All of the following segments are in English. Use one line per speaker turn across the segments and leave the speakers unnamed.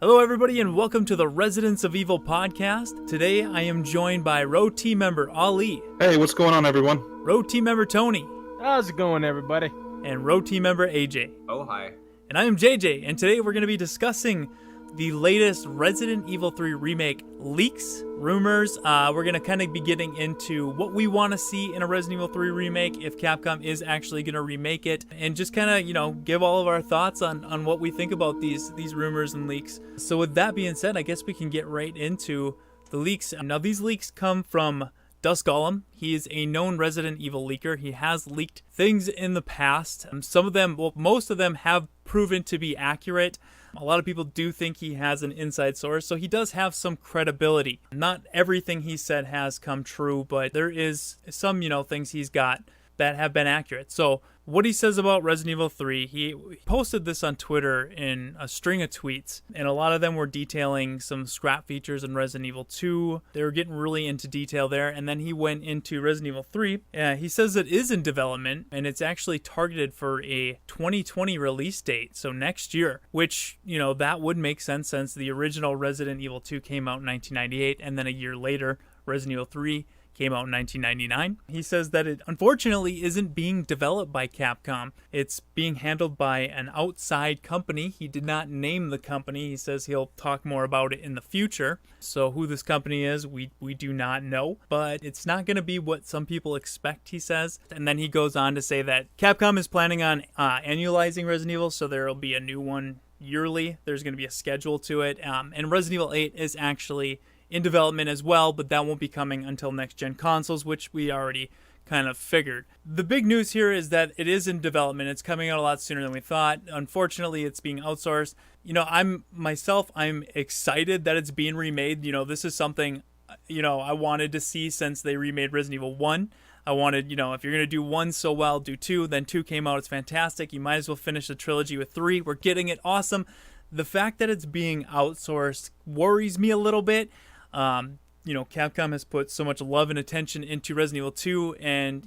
Hello, everybody, and welcome to the Residents of Evil podcast. Today, I am joined by ROE Team member Ali.
Hey, what's going on, everyone?
ROE Team member Tony.
How's it going, everybody?
And ROE Team member AJ.
Oh, hi.
And I am JJ, and today we're going to be discussing the latest Resident Evil 3 remake leaks, rumors. We're going to kind of be getting into what we want to see in a Resident Evil 3 remake, if Capcom is actually going to remake it, and just kind of, give all of our thoughts on what we think about these rumors and leaks. So with that being said, I guess we can get right into the leaks. Now, these leaks come from Dusk Golem. He is a known Resident Evil leaker. He has leaked things in the past. Some of them, well, most of them have proven to be accurate. A lot of people do think he has an inside source, so he does have some credibility. Not everything he said has come true, but there is some, things he's got that have been accurate. So what he says about Resident Evil 3, he posted this on Twitter in a string of tweets, and a lot of them were detailing some scrap features in Resident Evil 2. They were getting really into detail there, and then he went into Resident Evil 3. He says it is in development, and it's actually targeted for a 2020 release date, so next year, which, that would make sense since the original Resident Evil 2 came out in 1998, and then a year later, Resident Evil 3 came out in 1999. He says that it unfortunately isn't being developed by Capcom. It's being handled by an outside company. He did not name the company. He says he'll talk more about it in the future. So who this company is, we do not know. But it's not going to be what some people expect, he says. And then he goes on to say that Capcom is planning on annualizing Resident Evil, so there will be a new one yearly. There's going to be a schedule to it. And Resident Evil 8 is actually in development as well, but that won't be coming until next-gen consoles, which we already kind of figured. The big news here is that it is in development. It's coming out a lot sooner than we thought. Unfortunately, it's being outsourced. I'm excited that it's being remade. This is something, I wanted to see since they remade Resident Evil 1. I wanted, if you're going to do 1 so well, do 2. Then 2 came out. It's fantastic. You might as well finish the trilogy with 3. We're getting it. Awesome. The fact that it's being outsourced worries me a little bit. Capcom has put so much love and attention into Resident Evil 2 and,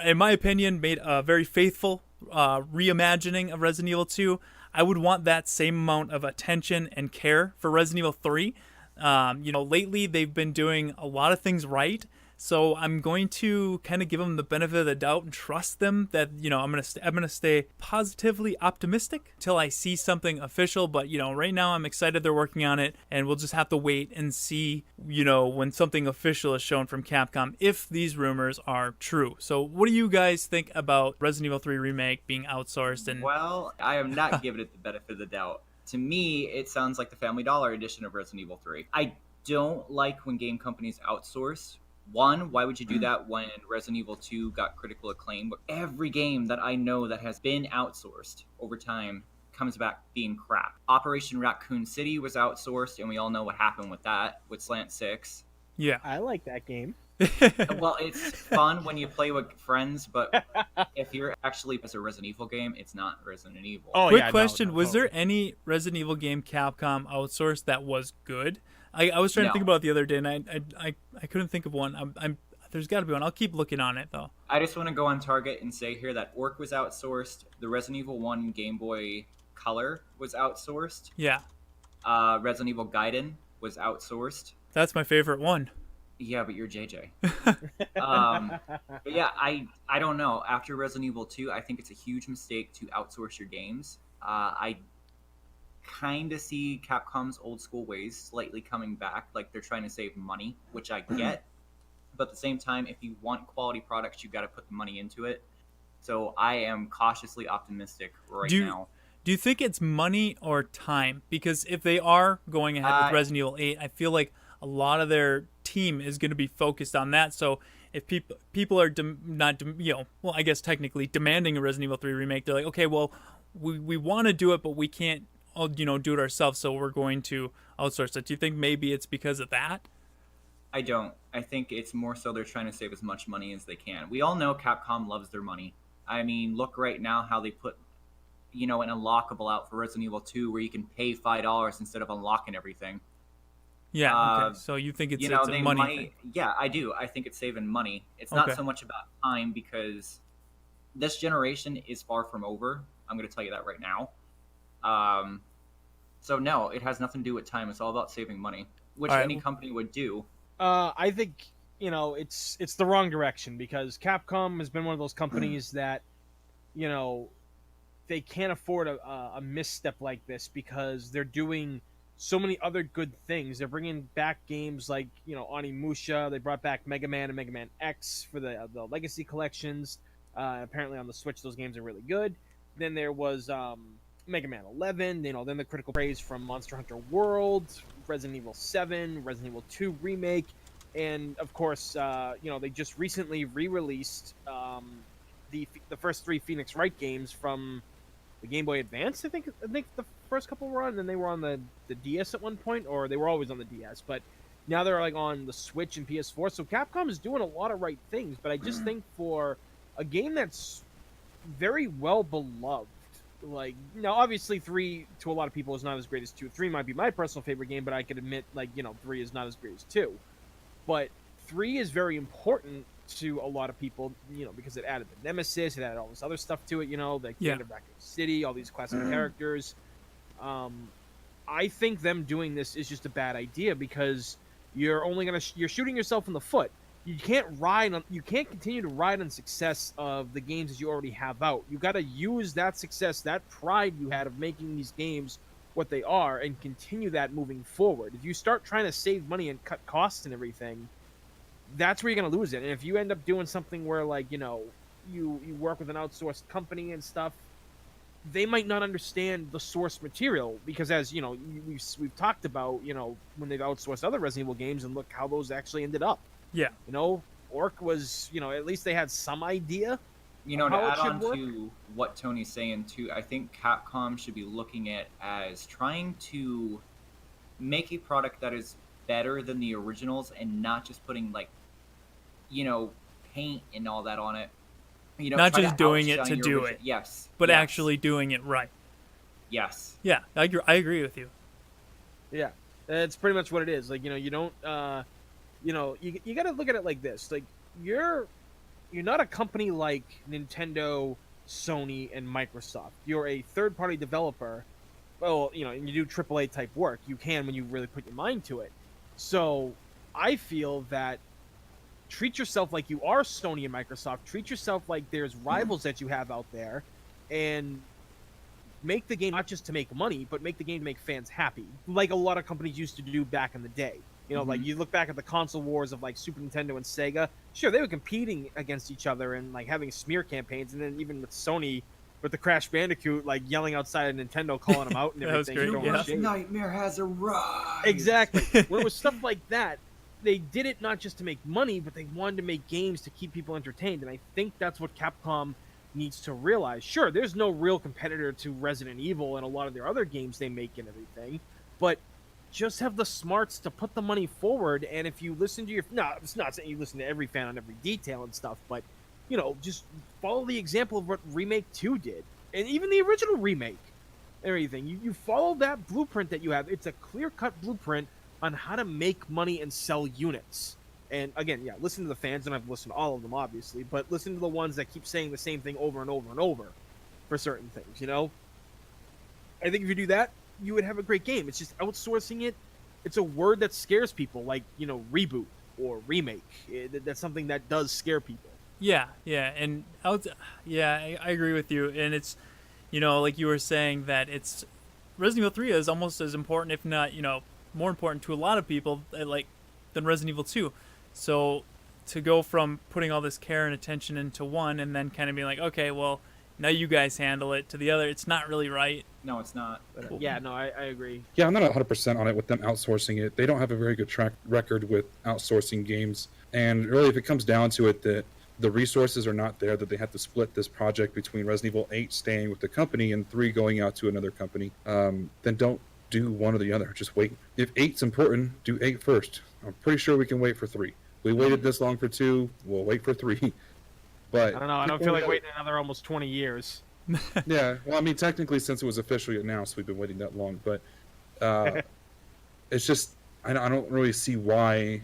in my opinion, made a very faithful reimagining of Resident Evil 2. I would want that same amount of attention and care for Resident Evil 3. Lately they've been doing a lot of things right. So I'm going to kind of give them the benefit of the doubt and trust them that, I'm going to stay positively optimistic till I see something official. But, right now I'm excited they're working on it, and we'll just have to wait and see, when something official is shown from Capcom, if these rumors are true. So what do you guys think about Resident Evil 3 Remake being outsourced?
Well, I am not giving it the benefit of the doubt. To me, it sounds like the Family Dollar edition of Resident Evil 3. I don't like when game companies outsource. One, why would you do that when Resident Evil 2 got critical acclaim? But every game that I know that has been outsourced over time comes back being crap. Operation Raccoon City was outsourced, and we all know what happened with that, with Slant 6.
Yeah.
I like that game.
Well, it's fun when you play with friends, but if you're actually as a Resident Evil game, it's not Resident Evil.
Oh,
Quick question, was there any Resident Evil game Capcom outsourced that was good? I was trying to think about it the other day, and I couldn't think of one. There's got to be one. I'll keep looking on it, though.
I just want to go on target and say here that Orc was outsourced. The Resident Evil 1 Game Boy Color was outsourced.
Yeah.
Resident Evil Gaiden was outsourced.
That's my favorite one.
Yeah, but you're JJ. But yeah, I don't know. After Resident Evil 2, I think it's a huge mistake to outsource your games. I kind of see Capcom's old school ways slightly coming back, like they're trying to save money, which I get. But at the same time, if you want quality products, you've got to put the money into it. So I am cautiously optimistic now.
Do you think it's money or time? Because if they are going ahead with Resident Evil 8, I feel like a lot of their team is going to be focused on that. So if people are I guess technically demanding a Resident Evil 3 remake, they're like, okay, well, we want to do it, but we can't, do it ourselves, so we're going to outsource it. Do you think maybe it's because of that?
I don't. I think it's more so they're trying to save as much money as they can. We all know Capcom loves their money. I mean, look right now how they put, an unlockable out for Resident Evil 2 where you can pay $5 instead of unlocking everything.
Yeah, okay. So you think it's a money thing?
Yeah, I do. I think it's saving money. It's not so much about time because this generation is far from over. I'm going to tell you that right now. So no, it has nothing to do with time. It's all about saving money, which
All right.
any company would do.
I think it's the wrong direction because Capcom has been one of those companies that you know they can't afford a misstep like this because they're doing so many other good things. They're bringing back games like Onimusha. They brought back Mega Man and Mega Man X for the Legacy collections. Apparently on the Switch, those games are really good. Then there was Mega Man 11. Then the critical praise from Monster Hunter World, Resident Evil 7, Resident Evil 2 remake, and of course, they just recently re-released the first 3 Phoenix Wright games from the Game Boy Advance. I think the first couple were on, and then they were on the DS at one point, or they were always on the DS. But now they're like on the Switch and PS4. So Capcom is doing a lot of right things. But I just think for a game that's very well beloved, like now obviously 3 to a lot of people is not as great as 2. 3 might be my personal favorite game, but I could admit 3 is not as great as 2. But 3 is very important to a lot of people, because it added the Nemesis, it added all this other stuff to it, the King of Raccoon City, all these classic characters. I think them doing this is just a bad idea because you're only you're shooting yourself in the foot. You can't continue to ride on success of the games that you already have out. You got to use that success, that pride you had of making these games what they are, and continue that moving forward. If you start trying to save money and cut costs and everything, that's where you're going to lose it. And if you end up doing something where you work with an outsourced company and stuff, they might not understand the source material because as we've talked about, when they've outsourced other Resident Evil games and look how those actually ended up.
Yeah.
Orc was, at least they had some idea.
To add on to what Tony's saying too, I think Capcom should be looking at as trying to make a product that is better than the originals and not just putting paint and all that on it.
Not just doing it to do it.
Yes.
But actually doing it right.
Yes.
Yeah, I agree with you.
Yeah. That's pretty much what it is. You don't you got to look at it like this. You're not a company like Nintendo, Sony, and Microsoft. You're a third-party developer. Well, and you do AAA type work. You can when you really put your mind to it. So I feel that treat yourself like you are Sony and Microsoft. Treat yourself like there's rivals that you have out there, and make the game not just to make money, but make the game to make fans happy, like a lot of companies used to do back in the day. Like you look back at the console wars of Super Nintendo and Sega. Sure, they were competing against each other and having smear campaigns, and then even with Sony, with the Crash Bandicoot yelling outside of Nintendo, calling them out and everything.
That was great.
Nightmare has arrived.
Exactly. When it was stuff like that, they did it not just to make money, but they wanted to make games to keep people entertained. And I think that's what Capcom needs to realize. Sure, there's no real competitor to Resident Evil and a lot of their other games they make and everything, but just have the smarts to put the money forward. And if you listen to it's not saying you listen to every fan on every detail and stuff, but just follow the example of what Remake 2 did, and even the original Remake, everything. You follow that blueprint that you have. It's a clear-cut blueprint on how to make money and sell units. And again, listen to the fans, and I've listened to all of them, obviously, but listen to the ones that keep saying the same thing over and over and over for certain things, I think if you do that, you would have a great game. It's just outsourcing it. It's a word that scares people, reboot or remake. That's something that does scare people.
Yeah, and I agree with you. And it's, like you were saying, that it's Resident Evil 3 is almost as important, if not, more important to a lot of people, than Resident Evil 2. So to go from putting all this care and attention into one and then kind of being like, okay, well, now you guys handle it, to the other, it's not really right.
No, it's not.
But, I agree.
Yeah, I'm not 100% on it with them outsourcing it. They don't have a very good track record with outsourcing games. And really, if it comes down to it, that the resources are not there, that they have to split this project between Resident Evil 8 staying with the company and 3 going out to another company, then don't do one or the other. Just wait. If 8's important, do 8 first. I'm pretty sure we can wait for 3. We waited this long for 2. We'll wait for 3. But
I don't know. I don't feel like waiting another almost 20 years.
Yeah. Well, I mean, technically, since it was officially announced, we've been waiting that long. But it's just, I don't really see why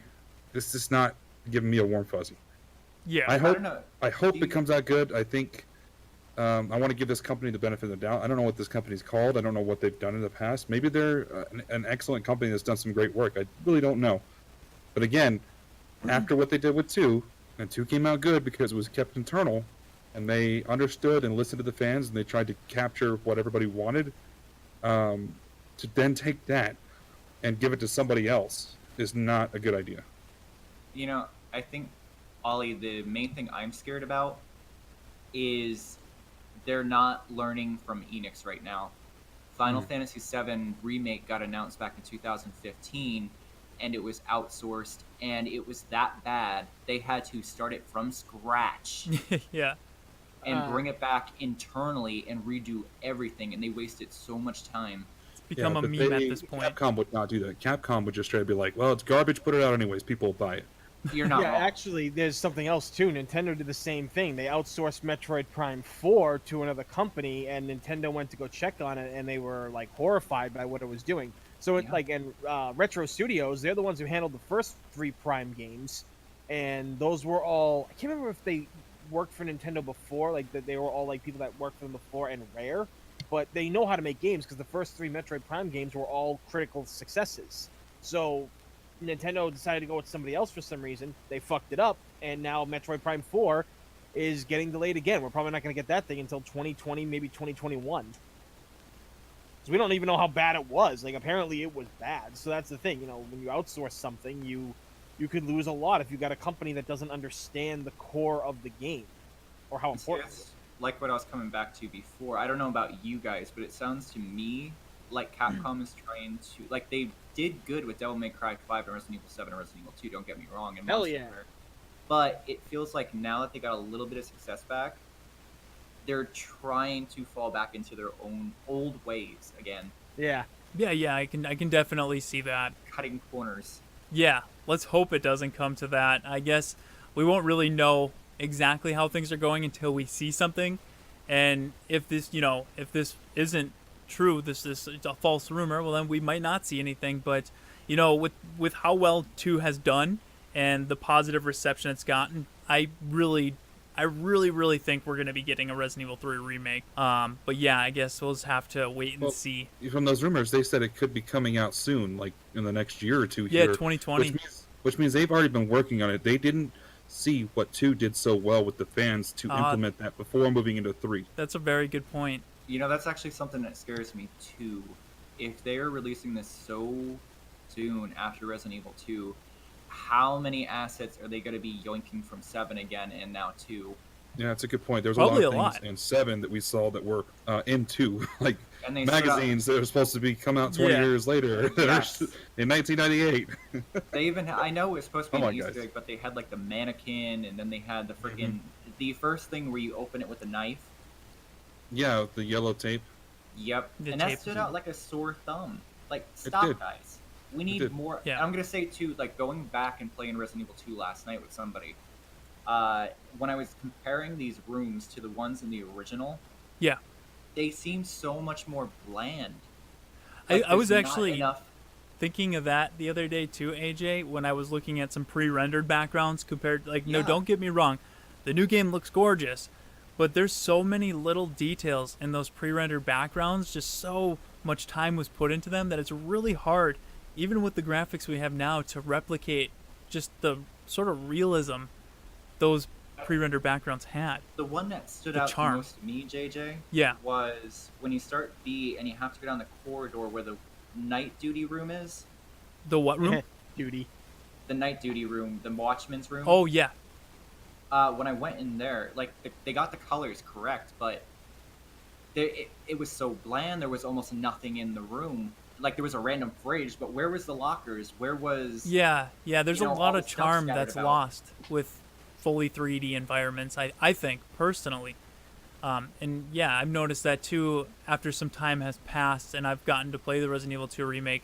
this is not giving me a warm fuzzy.
Yeah.
I hope it comes out good. I think I want to give this company the benefit of the doubt. I don't know what this company's called. I don't know what they've done in the past. Maybe they're an excellent company that's done some great work. I really don't know. But again, after what they did with 2, and 2 came out good because it was kept internal, and they understood and listened to the fans, and they tried to capture what everybody wanted, to then take that and give it to somebody else is not a good idea.
You know, I think, Ollie, the main thing I'm scared about is they're not learning from Enix right now. Final Fantasy VII Remake got announced back in 2015, and it was outsourced, and it was that bad, they had to start it from scratch.
Yeah.
And bring it back internally and redo everything, and they wasted so much time.
It's become a meme at this point.
Capcom would not do that. Capcom would just try to be like, well, it's garbage, put it out anyways, people will buy it.
You're not
Yeah,
wrong.
actually, there's something else too. Nintendo did the same thing. They outsourced Metroid Prime 4 to another company, and Nintendo went to go check on it, and they were like horrified by what it was doing. So, Retro Studios, they're the ones who handled the first 3 Prime games, and those were all. I can't remember if they worked for Nintendo before, like that they were all like people that worked for them before and Rare, but they know how to make games because the first 3 Metroid Prime games were all critical successes. So Nintendo decided to go with somebody else for some reason. They fucked it up, and now Metroid Prime 4 is getting delayed again. We're probably not going to get that thing until 2020, maybe 2021. So we don't even know how bad it was. Like, apparently it was bad. So that's the thing, when you outsource something, you could lose a lot if you got a company that doesn't understand the core of the game or how important it is.
It's like what I was coming back to before. I don't know about you guys, but it sounds to me like Capcom is trying to, like, they did good with Devil May Cry 5 and Resident Evil 7 and Resident Evil 2, don't get me wrong. And
Hell yeah.
But it feels like now that they got a little bit of success back, they're trying to fall back into their own old ways again.
Yeah.
Yeah, I can definitely see that.
Cutting corners.
Yeah, let's hope it doesn't come to that. I guess we won't really know exactly how things are going until we see something. And if this isn't true, this is a false rumor, well then we might not see anything. But with how well 2 has done and the positive reception it's gotten, I really think we're going to be getting a Resident Evil 3 remake. But yeah, I guess we'll just have to wait and see.
From those rumors, they said it could be coming out soon, like in the next year or 2
Yeah,
here.
2020.
Which means they've already been working on it. They didn't see what 2 did so well with the fans to implement that before moving into 3.
That's a very good point.
That's actually something that scares me too. If they're releasing this so soon after Resident Evil 2, how many assets are they going to be yoinking from 7 again and now 2?
Yeah, that's a good point. There's
Probably
a lot of things in 7 that we saw that were in 2, like magazines that are supposed to be come out 20 years later.
Yes.
In 1998.
They even I know it was supposed to be
Come
an
on,
Easter
guys.
egg, but they had like the mannequin, and then they had the freaking the first thing where you open it with a knife.
Yeah, the yellow tape.
Yep,
The
and
tape
that stood
is-
out like a sore thumb. Like,
did.
stop, guys. We need
did.
more.
Yeah.
I'm gonna say too, like going back and playing Resident Evil 2 last night with somebody. When I was comparing these rooms to the ones in the original,
Yeah.
they seem so much more bland.
I was
there's not
actually
enough.
thinking of that the other day too, AJ, when I was looking at some pre-rendered backgrounds compared, no,
Yeah.
don't get me wrong, the new game looks gorgeous, but there's so many little details in those pre-rendered backgrounds, just so much time was put into them that it's really hard, even with the graphics we have now, to replicate just the sort of realism those pre-rendered backgrounds had.
The one that stood
The
out
charm.
the most to me, JJ,
Yeah.
was when you start B and you have to go down the corridor where the night duty room is.
The what room?
Duty.
The night duty room, the watchman's room.
Oh, yeah.
When I went in there, like they got the colors correct, but it was so bland. There was almost nothing in the room. Like there was a random fridge, but where was the lockers? Where was
Yeah, there's a
all
lot
the
of
stuff
charm
scattered
that's
about.
lost with fully 3D environments, I think, personally. And yeah, I've noticed that too after some time has passed and I've gotten to play the Resident Evil 2 remake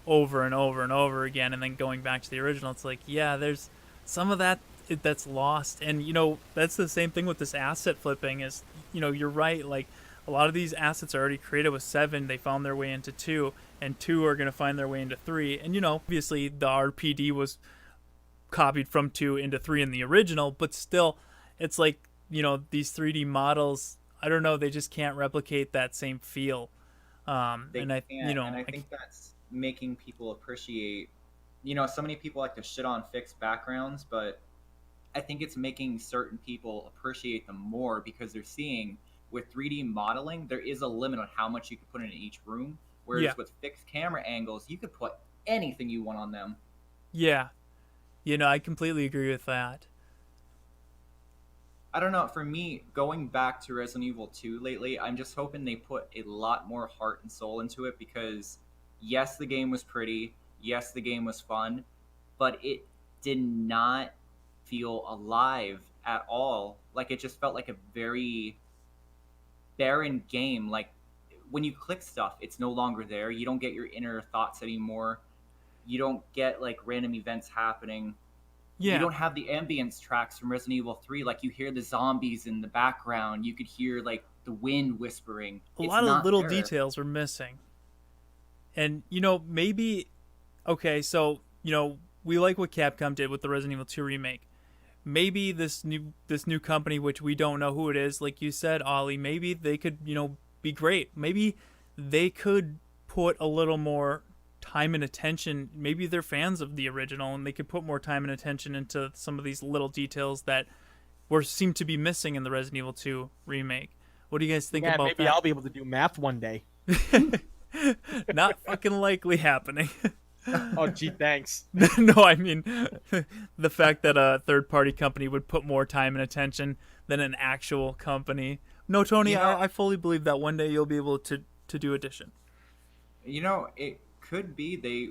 over and over and over again, and then going back to the original, it's like, yeah, there's some of that that's lost. And, that's the same thing with this asset flipping is, you're right, like, a lot of these assets are already created with 7. They found their way into 2, and 2 are going to find their way into 3. And, obviously the RPD was copied from 2 into 3 in the original, but still, it's like, these 3D models I don't know, they just can't replicate that same feel.
They
And I,
can't, and I think that's making people appreciate. So many people like to shit on fixed backgrounds, but I think it's making certain people appreciate them more because they're seeing with 3D modeling, there is a limit on how much you can put in each room. Whereas with fixed camera angles, you could put anything you want on them.
Yeah. I completely agree with that.
I don't know. For me, going back to Resident Evil 2 lately, I'm just hoping they put a lot more heart and soul into it because, yes, the game was pretty. Yes, the game was fun. But it did not feel alive at all. Like, it just felt like a very barren game. Like, when you click stuff, it's no longer there. You don't get your inner thoughts anymore. You don't get, like, random events happening.
Yeah.
You don't have the ambience tracks from Resident Evil 3. Like, you hear the zombies in the background. You could hear, like, the wind whispering.
A lot of little details were missing. And, maybe... Okay, so, we like what Capcom did with the Resident Evil 2 remake. Maybe this new company, which we don't know who it is, like you said, Ollie, maybe they could, be great. Maybe they could put a little more time and attention. Maybe they're fans of the original and they could put more time and attention into some of these little details that seem to be missing in the Resident Evil 2 remake. What do you guys think about that?
Maybe I'll be able to do math one day.
Not fucking likely happening.
Oh, gee, thanks.
No, I mean the fact that a third-party company would put more time and attention than an actual company. No, Tony, I fully believe that one day you'll be able to do addition.
It could be they,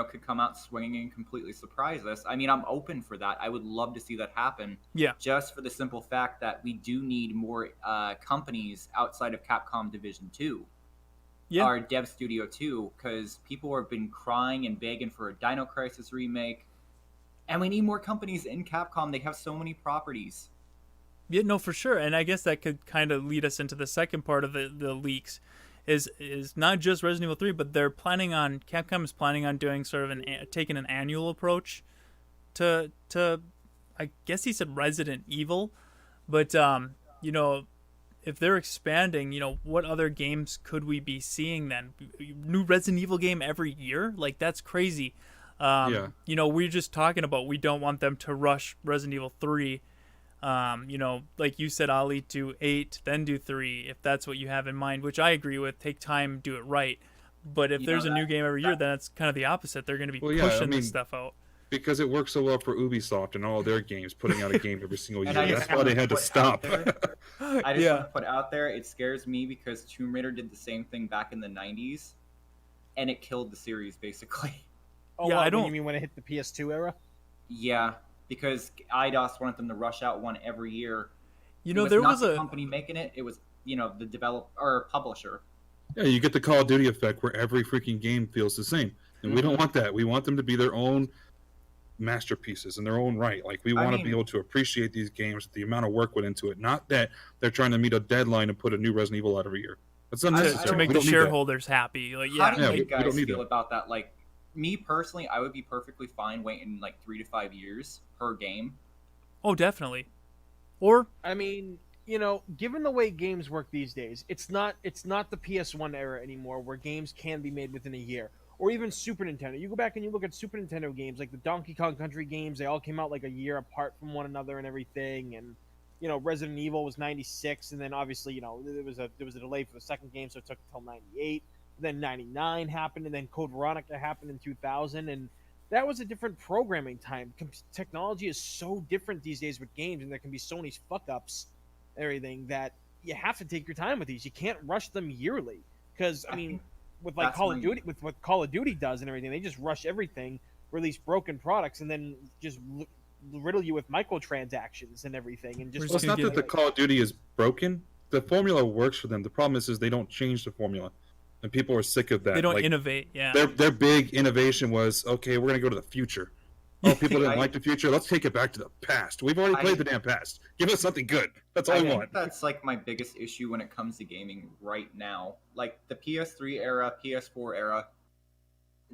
could come out swinging and completely surprise us. I mean, I'm open for that. I would love to see that happen.
Yeah.
Just for the simple fact that we do need more companies outside of Capcom Division 2.
Yeah.
Our dev studio 2, because people have been crying and begging for a Dino Crisis remake. And we need more companies in Capcom. They have so many properties.
Yeah, no, for sure. And I guess that could kind of lead us into the second part of the leaks. Is not just Resident Evil 3, but Capcom is planning on doing sort of taking an annual approach to I guess he said Resident Evil, but if they're expanding, what other games could we be seeing then? New Resident Evil game every year? Like, that's crazy. We're just talking about we don't want them to rush Resident Evil 3. Like you said, Ollie, do 8, then do 3, if that's what you have in mind, which I agree with. Take time, do it right. But if there's a new game every year, then it's kind of the opposite. They're going to be pushing this stuff out.
Because it works so well for Ubisoft and all their games, putting out a game every single year. That's why they had to stop.
I just want to put out there, it scares me because Tomb Raider did the same thing back in the 90s, and it killed the series, basically.
Oh, yeah, you mean when it hit the PS2 era?
Yeah, because IDOS wanted them to rush out one every year.
There was a
company making it. It was, the developer or publisher.
Yeah, you get the Call of Duty effect where every freaking game feels the same. And we don't want that. We want them to be their own masterpieces in their own right. Like, we want to be able to appreciate these games, the amount of work went into it, not that they're trying to meet a deadline and put a new Resident Evil out every year. That's unnecessary.
To make the shareholders happy. Like,
how do you guys feel about that? Like, me personally, I would be perfectly fine waiting like 3 to 5 years per game.
Oh, definitely. Or
I mean, given the way games work these days, it's not the PS1 era anymore where games can be made within a year. Or even Super Nintendo. You go back and you look at Super Nintendo games, like the Donkey Kong Country games, they all came out like a year apart from one another and everything. And, Resident Evil was 96, and then obviously, there was a delay for the second game, so it took until 98. Then 99 happened, and then Code Veronica happened in 2000, and that was a different programming time. Technology is so different these days with games, and there can be so many fuck-ups and everything that you have to take your time with these. You can't rush them yearly, because, with like Call of Duty, with what Call of Duty does and everything, they just rush everything, release broken products, and then just riddle you with microtransactions and everything. And
it's not that the Call of Duty is broken. The formula works for them. The problem is they don't change the formula, and people are sick of that.
They don't innovate. Yeah,
their big innovation was, okay, we're gonna go to the future. Oh, people didn't like the future. Let's take it back to the past. We've already played the damn past. Give us something good. That's all I want.
That's like my biggest issue when it comes to gaming right now. Like the PS3 era, PS4 era.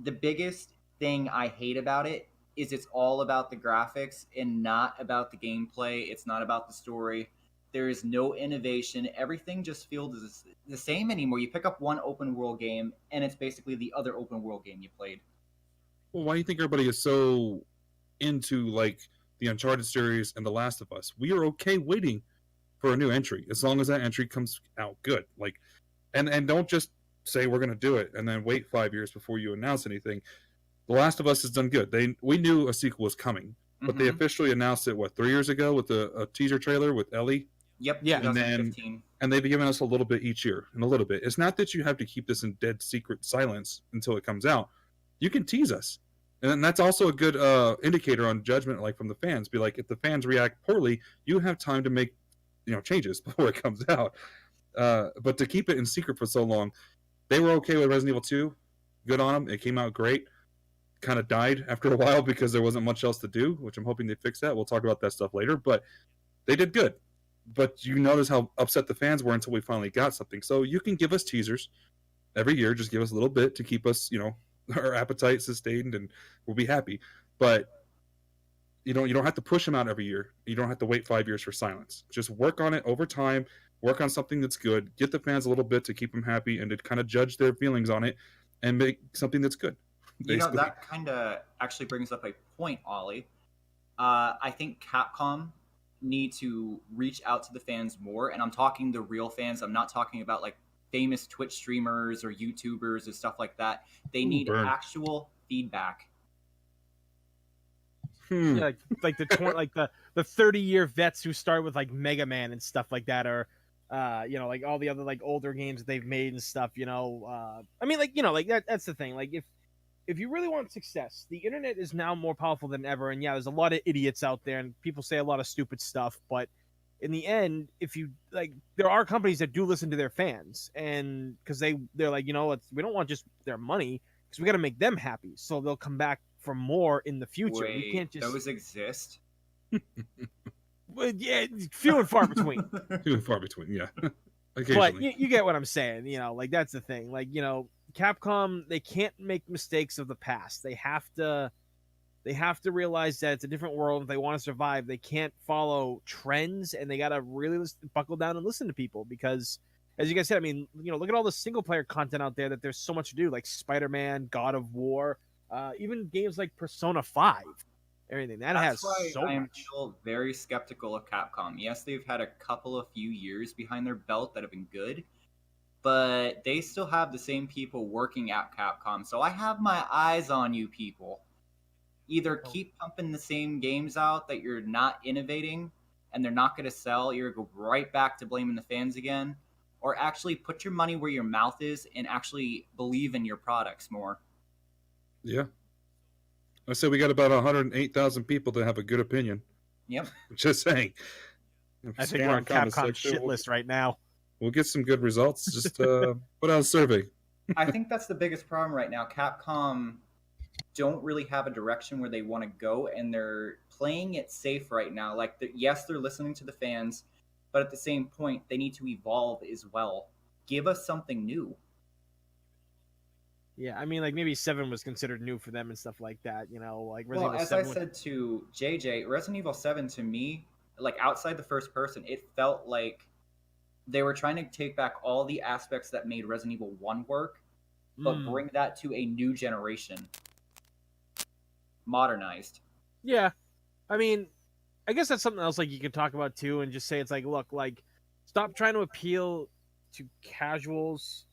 The biggest thing I hate about it is it's all about the graphics and not about the gameplay. It's not about the story. There is no innovation. Everything just feels the same anymore. You pick up one open world game, and it's basically the other open world game you played.
Well, why do you think everybody is so into like the Uncharted series and The Last of Us? We are okay waiting for a new entry as long as that entry comes out good. Like, and don't just say we're going to do it and then wait 5 years before you announce anything. The Last of Us has done good. We knew a sequel was coming, but they officially announced it 3 years ago with a teaser trailer with Ellie.
Yep.
Yeah.
2015.
And they've given us a little bit each year, and a little bit. It's not that you have to keep this in dead secret silence until it comes out. You can tease us, and that's also a good indicator on judgment, like from the fans. Be like, if the fans react poorly, you have time to make changes before it comes out. But to keep it in secret for so long, they were okay with Resident Evil 2. Good on them. It came out great. Kind of died after a while because there wasn't much else to do, which I'm hoping they fix that. We'll talk about that stuff later, but they did good. But you notice how upset the fans were until we finally got something. So you can give us teasers every year. Just give us a little bit to keep us, our appetite sustained, and we'll be happy. But you don't have to push them out every year. You don't have to wait 5 years for silence. Just work on it over time. Work on something that's good. Get the fans a little bit to keep them happy and to kind of judge their feelings on it and make something that's good. Basically.
That kind of actually brings up a point, Ollie. I think Capcom need to reach out to the fans more, and I'm talking the real fans. I'm not talking about like famous Twitch streamers or YouTubers and stuff like that. They need actual feedback.
Yeah, like the 30-year vets who start with like Mega Man and stuff like that, or like all the other like older games that they've made and stuff. I mean, like that's the thing. Like if you really want success, the internet is now more powerful than ever. And yeah, there's a lot of idiots out there, and people say a lot of stupid stuff. But in the end, if you like, there are companies that do listen to their fans, and because they're like, we don't want just their money, because we got to make them happy, so they'll come back for more in the future.
Wait,
we can't just
those exist.
But yeah, few and far between.
Few and far between, yeah.
But you get what I'm saying. Like that's the thing. Like Capcom, they can't make mistakes of the past. They have to realize that it's a different world. If they want to survive, they can't follow trends, and they gotta really buckle down and listen to people. Because, as you guys said, I mean, look at all the single player content out there that there's so much to do, like Spider-Man, God of War, even games like Persona 5. Everything that
That's
has
why
so
I'm
much.
still very skeptical of Capcom. Yes, they've had a few years behind their belt that have been good, but they still have the same people working at Capcom. So I have my eyes on you people. Either keep pumping the same games out that you're not innovating and they're not going to sell, you're going to go right back to blaming the fans again, or actually put your money where your mouth is and actually believe in your products more.
Yeah. I said we got about 108,000 people that have a good opinion.
Yep.
Just saying.
I think we're on Capcom's shit list right now.
We'll get some good results. Just put out a survey.
I think that's the biggest problem right now. Capcom don't really have a direction where they want to go, and they're playing it safe right now. Like, yes, they're listening to the fans, but at the same point, they need to evolve as well. Give us something new.
Yeah, I mean, like maybe 7 was considered new for them and stuff like that. Like
Resident Evil 7 said to JJ, Resident Evil 7 to me, like outside the first person, it felt like they were trying to take back all the aspects that made Resident Evil 1 work, but bring that to a new generation. Modernized.
Yeah. I mean, I guess that's something else like you could talk about too, and just say it's like, look, like stop trying to appeal to casuals.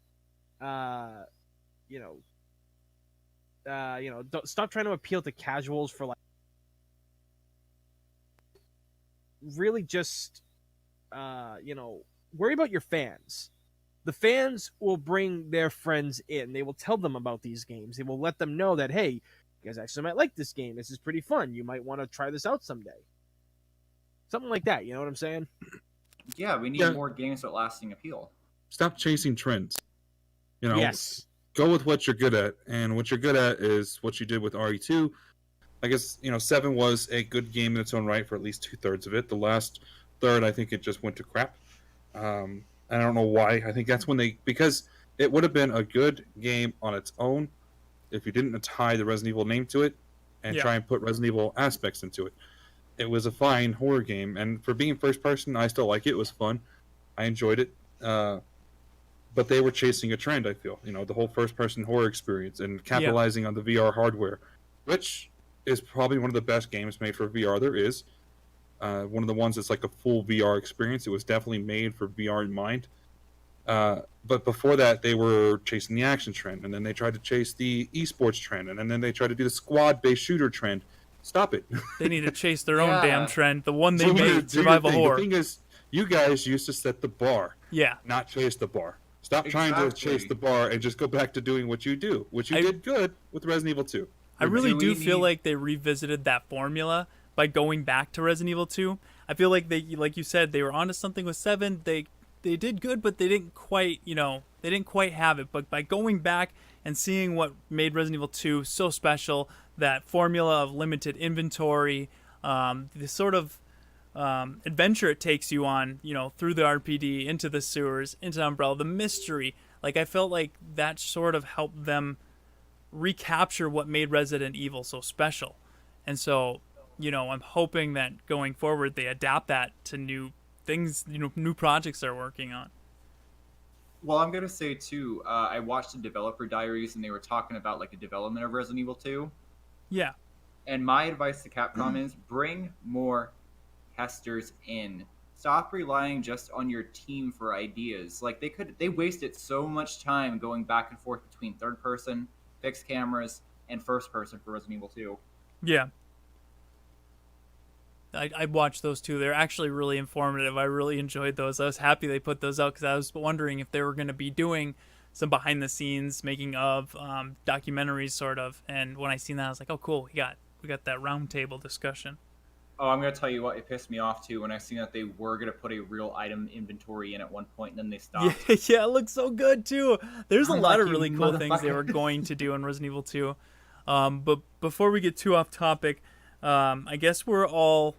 Stop trying to appeal to casuals for like really just worry about your fans. The fans will bring their friends in. They will tell them about these games. They will let them know that, hey, you guys actually might like this game. This is pretty fun. You might want to try this out someday. Something like that. You know what I'm saying?
Yeah, we need more games with lasting appeal.
Stop chasing trends.
Yes.
Go with what you're good at. And what you're good at is what you did with RE2. I guess, 7 was a good game in its own right for at least 2/3 of it. The last third, I think it just went to crap. I don't know why. I think that's when because it would have been a good game on its own if you didn't tie the Resident Evil name to it and try and put Resident Evil aspects into it. it was a fine horror game, and for being first person, I still like it. It was fun. I enjoyed it. But they were chasing a trend, I feel. The whole first person horror experience and capitalizing on the VR hardware, which is probably one of the best games made for VR there is. One of the ones that's like a full VR experience. It was definitely made for VR in mind. But before that, they were chasing the action trend, and then they tried to chase the esports trend, and then they tried to do the squad-based shooter trend. Stop it.
They need to chase their own
Yeah.
damn trend, the one they
So
made,
do your
survival
thing.
horror.
The thing is, you guys used to set the bar,
Yeah.
not chase the bar. Stop trying to
Exactly.
chase the bar and just go back to doing what you do, which you
I-
did good with Resident Evil 2.
I really
Do
do
we
feel
need-
like they revisited that formula by going back to Resident Evil 2. I feel like they, like you said, they were onto something with 7. They did good, but they didn't quite, they didn't quite have it. But by going back and seeing what made Resident Evil 2 so special, that formula of limited inventory, the sort of adventure it takes you on, through the RPD, into the sewers, into Umbrella, the mystery. Like, I felt like that sort of helped them recapture what made Resident Evil so special. And so, I'm hoping that going forward they adapt that to new things, new projects they're working on.
Well, I'm gonna say too. I watched the developer diaries, and they were talking about like the development of Resident Evil 2.
Yeah.
And my advice to Capcom is bring more testers in. Stop relying just on your team for ideas. Like they wasted so much time going back and forth between third person, fixed cameras, and first person for Resident Evil 2.
Yeah. I watched those two. They're actually really informative. I really enjoyed those. I was happy they put those out because I was wondering if they were going to be doing some behind the scenes making of documentaries sort of. And when I seen that, I was like, oh, cool. We got that roundtable discussion.
Oh, I'm gonna tell you what, it pissed me off too when I seen that they were gonna put a real item inventory in at one point, and then they stopped.
Yeah, it looks so good too. There's a
I'm
lot of
like,
really
you
cool things they
motherfucker.
were going to do in Resident Evil 2. But before we get too off topic, I guess we're all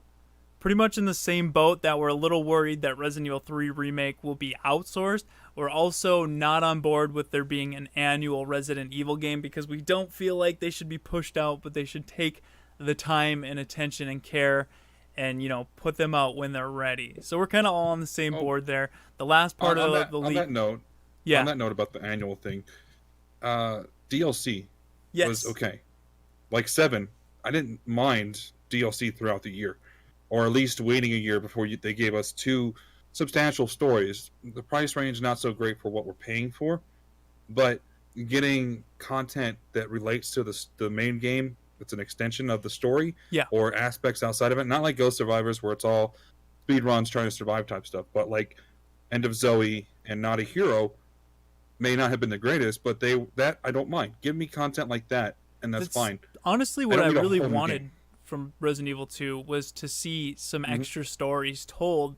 pretty much in the same boat that we're a little worried that Resident Evil 3 Remake will be outsourced. We're also not on board with there being an annual Resident Evil game because we don't feel like they should be pushed out, but they should take the time and attention and care and, put them out when they're ready. So we're kind of all on the same board there. The last part of the
on
leak.
that note,
Yeah.
on that note about the annual thing, DLC
Yes.
was okay. Like 7, I didn't mind DLC throughout the year, or at least waiting a year before they gave us 2 substantial stories. The price range not so great for what we're paying for, but getting content that relates to the main game. It's an extension of the story,
Yeah.
or aspects outside of it. Not like Ghost Survivors, where it's all speed runs, trying to survive type stuff. But like End of Zoe and Not a Hero may not have been the greatest, but that I don't mind. Give me content like that, and that's fine.
Honestly, what
don't
I
need a
really
whole new
wanted
game.
from Resident Evil 2 was to see some
Mm-hmm.
extra stories told,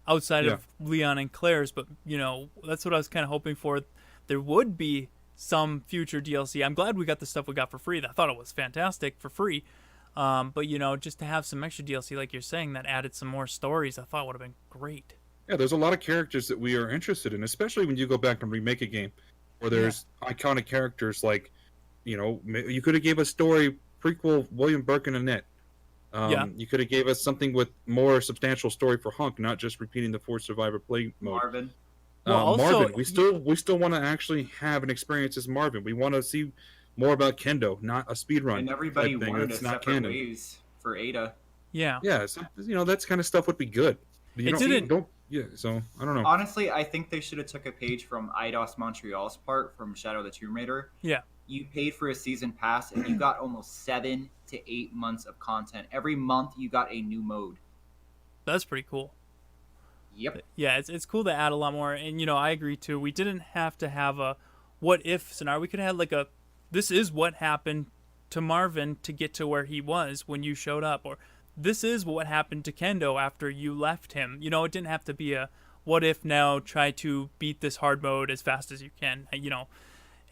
outside of Leon and Claire's, but, that's what I was kind of hoping for. There would be some future DLC. I'm glad we got the stuff we got for free. I thought it was fantastic for free. But, just to have some extra DLC, like you're saying, that added some more stories, I thought would have been great.
Yeah, there's a lot of characters that we are interested in, especially when you go back and remake a game where there's iconic characters like, you could have gave a story prequel William Burke and Annette. You could have gave us something with more substantial story for Hunk, not just repeating the Force Survivor play mode.
Marvin.
Well, also-
Marvin, we still want to actually have an experience as Marvin. We want to see more about Kendo, not a speed run.
And everybody
type thing.
wanted
It's
a
not
separate
canon.
ways for Ada.
Yeah.
Yeah, so, that's kind of stuff would be good. So I don't know.
Honestly, I think they should have took a page from Eidos Montreal's part from Shadow of the Tomb Raider.
Yeah.
You paid for a season pass and you got almost 7 to 8 months of content. Every month you got a new mode.
That's pretty cool.
Yep.
Yeah, it's cool to add a lot more. And, I agree, too. We didn't have to have a what-if scenario. We could have like this is what happened to Marvin to get to where he was when you showed up. Or this is what happened to Kendo after you left him. It didn't have to be a what-if now, try to beat this hard mode as fast as you can,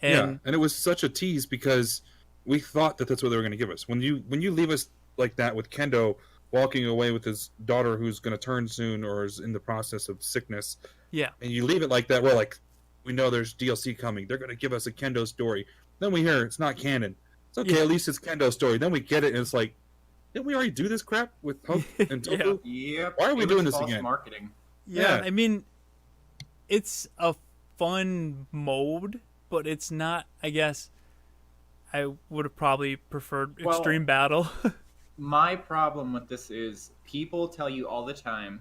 And
it was such a tease because we thought that that's what they were going to give us. When you leave us like that with Kendo walking away with his daughter who's going to turn soon or is in the process of sickness,
yeah.
and you leave it like that, we're like, we know there's DLC coming. They're going to give us a Kendo story. Then we hear it's not canon. It's okay,
Yeah.
at least it's Kendo's story. Then we get it, and it's like, didn't we already do this crap with Hope and Tofu?
Yep.
Why are we
It was
doing this
false
again?
marketing.
Yeah,
Yeah.
I mean, it's a fun mode, but it's not. I guess I would have probably preferred
Well,
Extreme Battle.
My problem with this is people tell you all the time,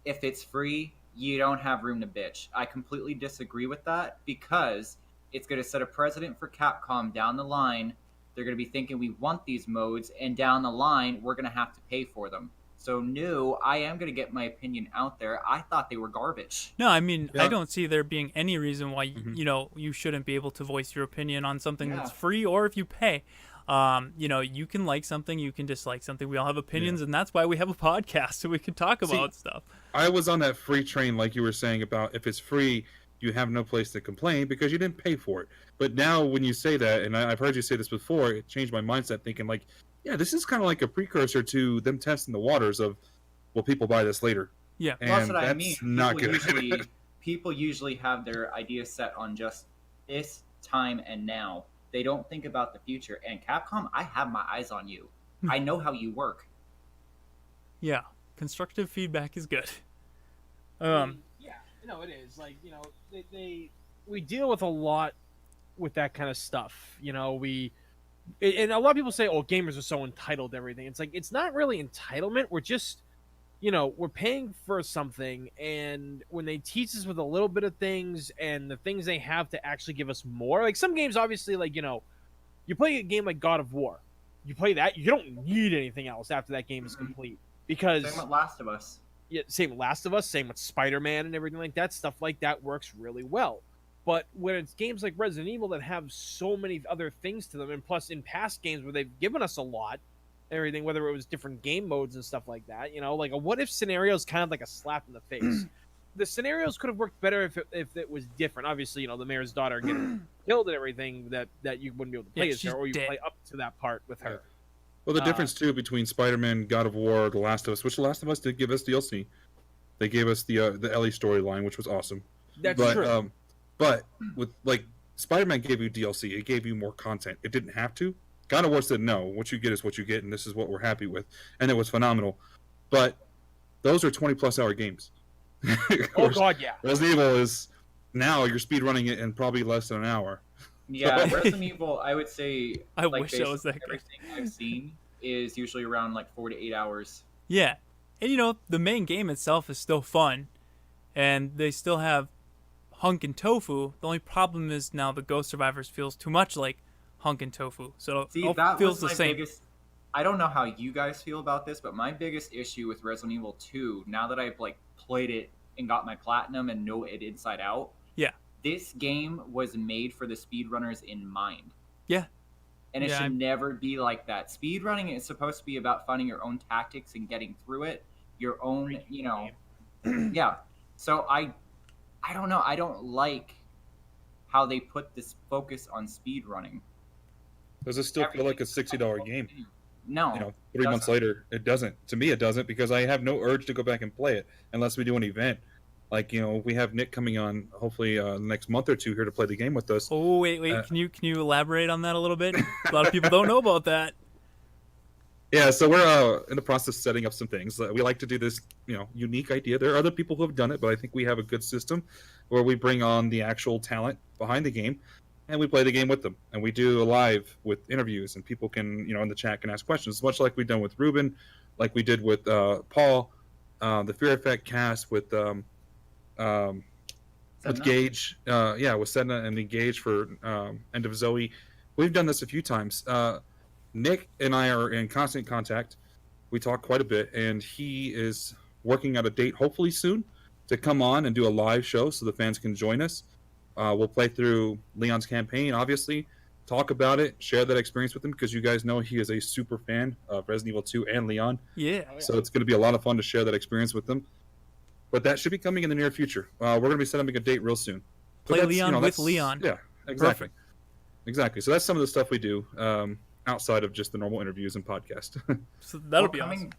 if it's free, you don't have room to bitch. I completely disagree with that because it's going to set a precedent for Capcom down the line. They're going to be thinking we want these modes, and down the line, we're going to have to pay for them. So, no, I am going to get my opinion out there. I thought they were garbage.
No, I mean, I
Yeah.
don't see there being any reason why
Mhm.
you shouldn't be able to voice your opinion on something
Yeah.
that's free or if you pay. You can like something, you can dislike something. We all have opinions, and that's why we have a podcast so we can talk about stuff.
I was on that free train, like you were saying about if it's free, you have no place to complain because you didn't pay for it. But now, when you say that, and I've heard you say this before, it changed my mindset, thinking like, yeah, this is kind of like a precursor to them testing the waters of, will people buy this later?
Yeah.
And
That's what I mean.
not
People
good.
people usually have their ideas set on just this time and now. They don't think about the future. And Capcom, I have my eyes on you. I know how you work.
Yeah. Constructive feedback is good.
Yeah, no, it is. Like, we deal with a lot with that kind of stuff. And a lot of people say, oh, gamers are so entitled to everything. It's like, it's not really entitlement. We're just, we're paying for something, and when they teach us with a little bit of things and the things they have to actually give us more, like some games, obviously, like, you play a game like God of War, you play that, you don't need anything else after that game is complete, because
Same with Last of Us.
yeah, same with Last of Us, same with Spider-Man and everything like that. Stuff like that works really well. But when it's games like Resident Evil that have so many other things to them, and plus in past games where they've given us a lot, everything, whether it was different game modes and stuff like that, like a what if scenario is kind of like a slap in the face. The scenarios could have worked better if it was different. Obviously, the mayor's daughter getting killed and everything, that you wouldn't be able to play
Yeah,
as
she's
her, or you
dead.
play up to that part with her.
Well, the difference too between Spider-Man, God of War, The Last of Us, which The Last of Us did give us DLC. They gave us the Ellie storyline, which was awesome.
That's
but,
true.
But with like Spider-Man gave you DLC, it gave you more content. It didn't have to. God of War said no. What you get is what you get, and this is what we're happy with, and it was phenomenal. But those are 20+ hour games.
Oh God, yeah.
Resident Evil is now you're speed running it in probably less than an hour.
Yeah, Resident Evil, I would say,
I
like,
wish I was that
basically
good.
everything I've seen is usually around like 4 to 8 hours.
Yeah. And the main game itself is still fun, and they still have Hunk and Tofu. The only problem is now the Ghost Survivors feels too much like Hunk and Tofu, so
See,
it
that
feels
was
the
my
same.
biggest. I don't know how you guys feel about this, but my biggest issue with Resident Evil 2, now that I've like played it and got my platinum and know it inside out,
Yeah.
this game was made for the speedrunners in mind.
Yeah.
And it
Yeah,
should never be like that. Speedrunning is supposed to be about finding your own tactics and getting through it, your own, yeah. So I don't know. I don't like how they put this focus on speedrunning.
Does it still feel like a $60 game?
No.
3 months later, it doesn't. To me, it doesn't, because I have no urge to go back and play it unless we do an event. Like, we have Nick coming on hopefully the next month or two here to play the game with us.
Oh, wait. Can you elaborate on that a little bit? A lot of people don't know about that.
Yeah, so we're in the process of setting up some things. We like to do this, unique idea. There are other people who have done it, but I think we have a good system where we bring on the actual talent behind the game, and we play the game with them. And we do a live with interviews, and people can, in the chat can ask questions, much like we've done with Ruben, like we did with Paul, the Fear Effect cast with Gage, with Sedna and Engage for End of Zoe. We've done this a few times. Nick and I are in constant contact. We talk quite a bit, and he is working out a date hopefully soon to come on and do a live show so the fans can join us. We'll play through Leon's campaign, obviously, talk about it, share that experience with him, because you guys know he is a super fan of Resident Evil 2 and Leon.
Yeah.
So it's going to be a lot of fun to share that experience with them. But that should be coming in the near future. We're going to be setting up a date real soon. But
Play
that's,
Leon with Leon.
Yeah, exactly.
Perfect.
Exactly. So that's some of the stuff we do outside of just the normal interviews and podcast.
So that'll
Well,
be awesome.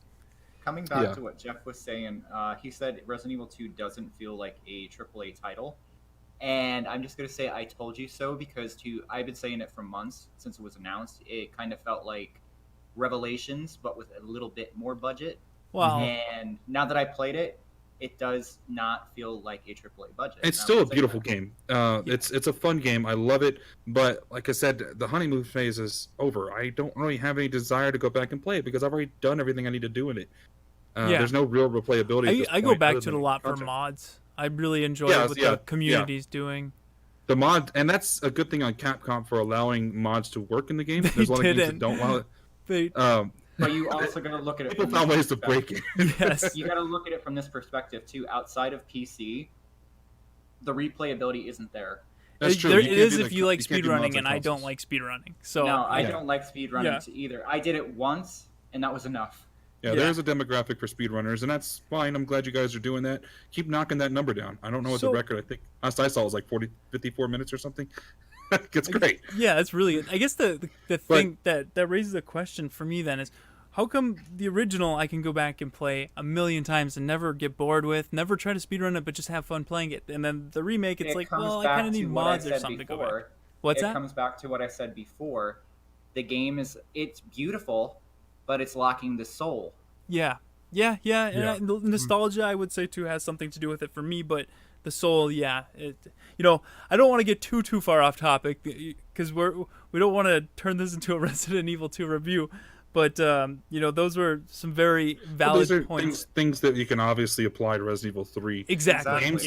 Coming back
Yeah.
to what Jeff was saying, he said Resident Evil 2 doesn't feel like a AAA title. And I'm just going to say I told you so, because I've been saying it for months since it was announced. It kind of felt like Revelations, but with a little bit more budget.
Wow.
And now that I played it, it does not feel like a AAA budget.
It's still a beautiful game. It's a fun game. I love it. But like I said, the honeymoon phase is over. I don't really have any desire to go back and play it because I've already done everything I need to do in it. There's no real replayability.
I go back to it a lot for mods. I really enjoy what the community's doing.
The mod, and that's a good thing on Capcom for allowing mods to work in the game. There's a lot of games that don't allow it.
But you also got to look at it.
People found ways to break it.
Yes.
You got to look at it from this perspective too. Outside of PC, the replayability isn't there.
That's true.
It is if you like speedrunning, and I don't like speedrunning. So
no, I don't like speedrunning either. I did it once, and that was enough.
Yeah, there's a demographic for speedrunners, and that's fine. I'm glad you guys are doing that. Keep knocking that number down. I don't know what the record, I think last I saw was like 54 minutes or something. It's great.
Yeah, it's really good. I guess the thing that raises a question for me then is, how come the original I can go back and play a million times and never get bored with, never try to speedrun it, but just have fun playing it? And then the remake, it's like, well, I kind of need mods or something to go back. What's that?
It comes back to what I said before. The game it's beautiful, but it's lacking the soul.
Yeah. And nostalgia, I would say, too, has something to do with it for me, but the soul, I don't want to get too far off topic because we don't want to turn this into a Resident Evil 2 review. But those were some very valid points.
Things that you can obviously apply to Resident Evil 3.
Exactly.
Games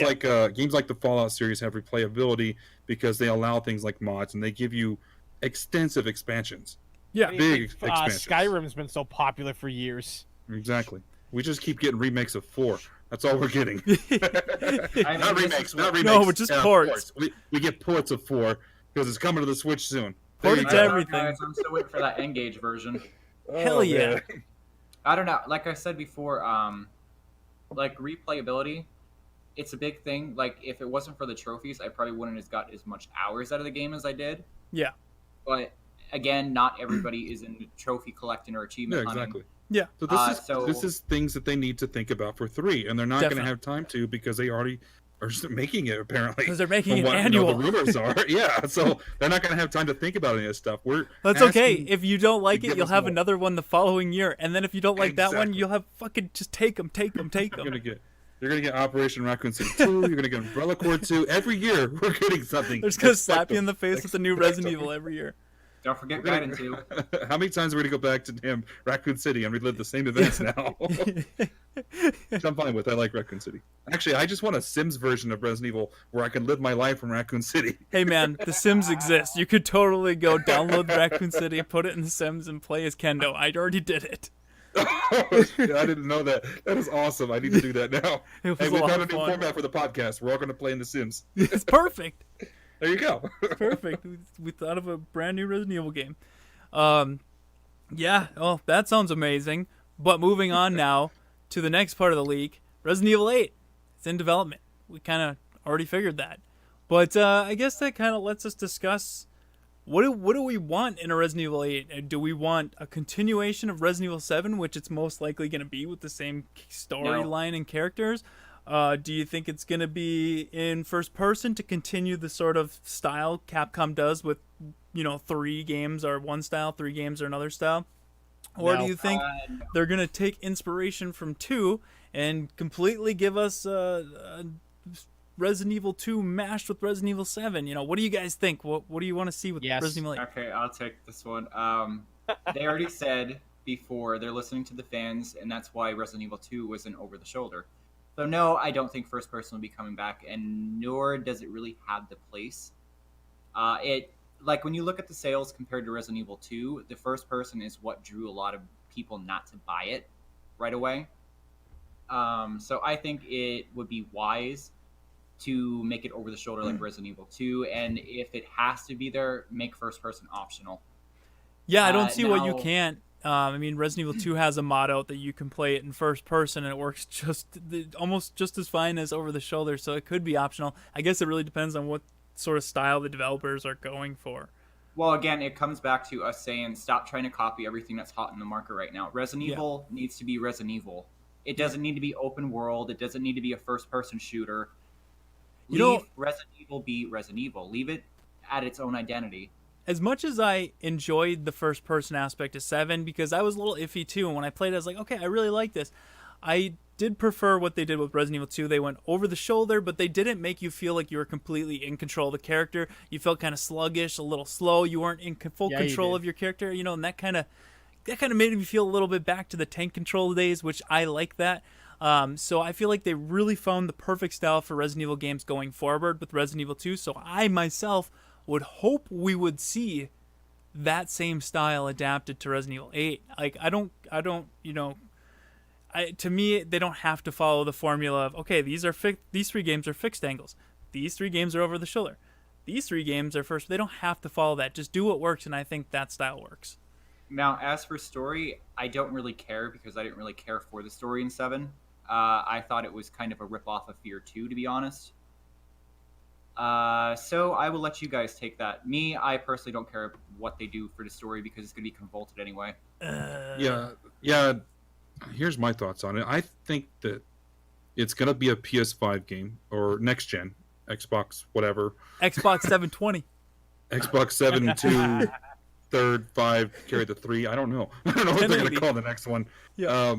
like the Fallout series have replayability because they allow things like mods and they give you extensive expansions.
Yeah,
big expansions.
Skyrim's been so popular for years.
Exactly. We just keep getting remakes of 4. That's all we're getting. Not remakes.
No, but just ports.
We get ports of 4 because it's coming to the Switch soon.
Ported to everything.
Guys, I'm still waiting for that Engage version.
Hell yeah.
I don't know. Like I said before, like replayability, it's a big thing. Like if it wasn't for the trophies, I probably wouldn't have got as much hours out of the game as I did.
Yeah.
But again, not everybody is in trophy collecting or achievement hunting.
Exactly.
Yeah.
So this is things that they need to think about for 3, and they're not going to have time to because they already are just making it apparently.
Because they're making it annual.
The rumors are, so they're not going to have time to think about any of this stuff.
That's okay. If you don't like it, you'll have another one the following year, and then if you don't like that one, you'll have fucking just take them. You're
gonna get Operation Raccoon City 2. You're gonna get Umbrella Corps 2. Every year we're getting something.
They're just gonna slap you in the face with the new Resident Evil every year.
Don't forget Gaiden 2.
How many times are we going to go back to damn Raccoon City and relive the same events now? Which I'm fine with. I like Raccoon City. Actually, I just want a Sims version of Resident Evil where I can live my life in Raccoon City.
Hey man, The Sims exists. You could totally go download Raccoon City, put it in The Sims, and play as Kendo. I already did it.
I didn't know that. That is awesome. I need to do that now.
It was
we found a new
fun.
format for the podcast. We're all going to play in The Sims.
It's perfect.
There you go.
Perfect. We thought of a brand new Resident Evil game. Yeah, well, that sounds amazing. But moving on now to the next part of the leak, Resident Evil 8. It's in development. We kind of already figured that. But I guess that kind of lets us discuss what do we want in a Resident Evil 8? Do we want a continuation of Resident Evil 7, which it's most likely going to be with the same storyline and characters? Do you think it's going to be in first person to continue the sort of style Capcom does with, 3 games are one style, 3 games are another style? Or do you think they're going to take inspiration from 2 and completely give us Resident Evil 2 mashed with Resident Evil 7? What do you guys think? What do you want to see with Resident Evil 8?
Okay, I'll take this one. They already said before they're listening to the fans, and that's why Resident Evil 2 wasn't over the shoulder. So no, I don't think first person will be coming back, and nor does it really have the place. When you look at the sales compared to Resident Evil 2, the first person is what drew a lot of people not to buy it right away. So I think it would be wise to make it over the shoulder like Resident Evil 2, and if it has to be there, make first person optional.
Yeah, I don't see why you can't. Resident Evil 2 has a mod out that you can play it in first person, and it works almost just as fine as over the shoulder, so it could be optional. I guess it really depends on what sort of style the developers are going for.
Well, again, it comes back to us saying stop trying to copy everything that's hot in the market right now. Resident Evil needs to be Resident Evil. It doesn't need to be open world. It doesn't need to be a first-person shooter. Leave Resident Evil be Resident Evil. Leave it at its own identity.
as much as I enjoyed the first person aspect of 7, because I was a little iffy too, and when I played I was like, okay, I really like this. I did prefer what they did with Resident Evil 2. They went over the shoulder, but they didn't make you feel like you were completely in control of the character. You felt kind of sluggish, a little slow. You weren't in full control of your character, and that kind of made me feel a little bit back to the tank control days, which I like that. So I feel like they really found the perfect style for Resident Evil games going forward with Resident Evil 2. So I myself would hope we would see that same style adapted to Resident Evil 8. Like to me, they don't have to follow the formula of, okay, these 3 games are fixed angles. These 3 games are over the shoulder. These 3 games are first. They don't have to follow that. Just do what works, and I think that style works.
Now, as for story, I don't really care because I didn't really care for the story in 7. I thought it was kind of a ripoff of Fear 2, to be honest. So I will let you guys take that. I personally don't care what they do for the story because it's going to be convoluted anyway.
Yeah. Here's my thoughts on it. I think that it's going to be a PS5 game or next gen, Xbox, whatever.
Xbox 720.
Xbox 7 2, third, 5, carry the 3. I don't know. I don't know what they're going to call the next one.
Yeah.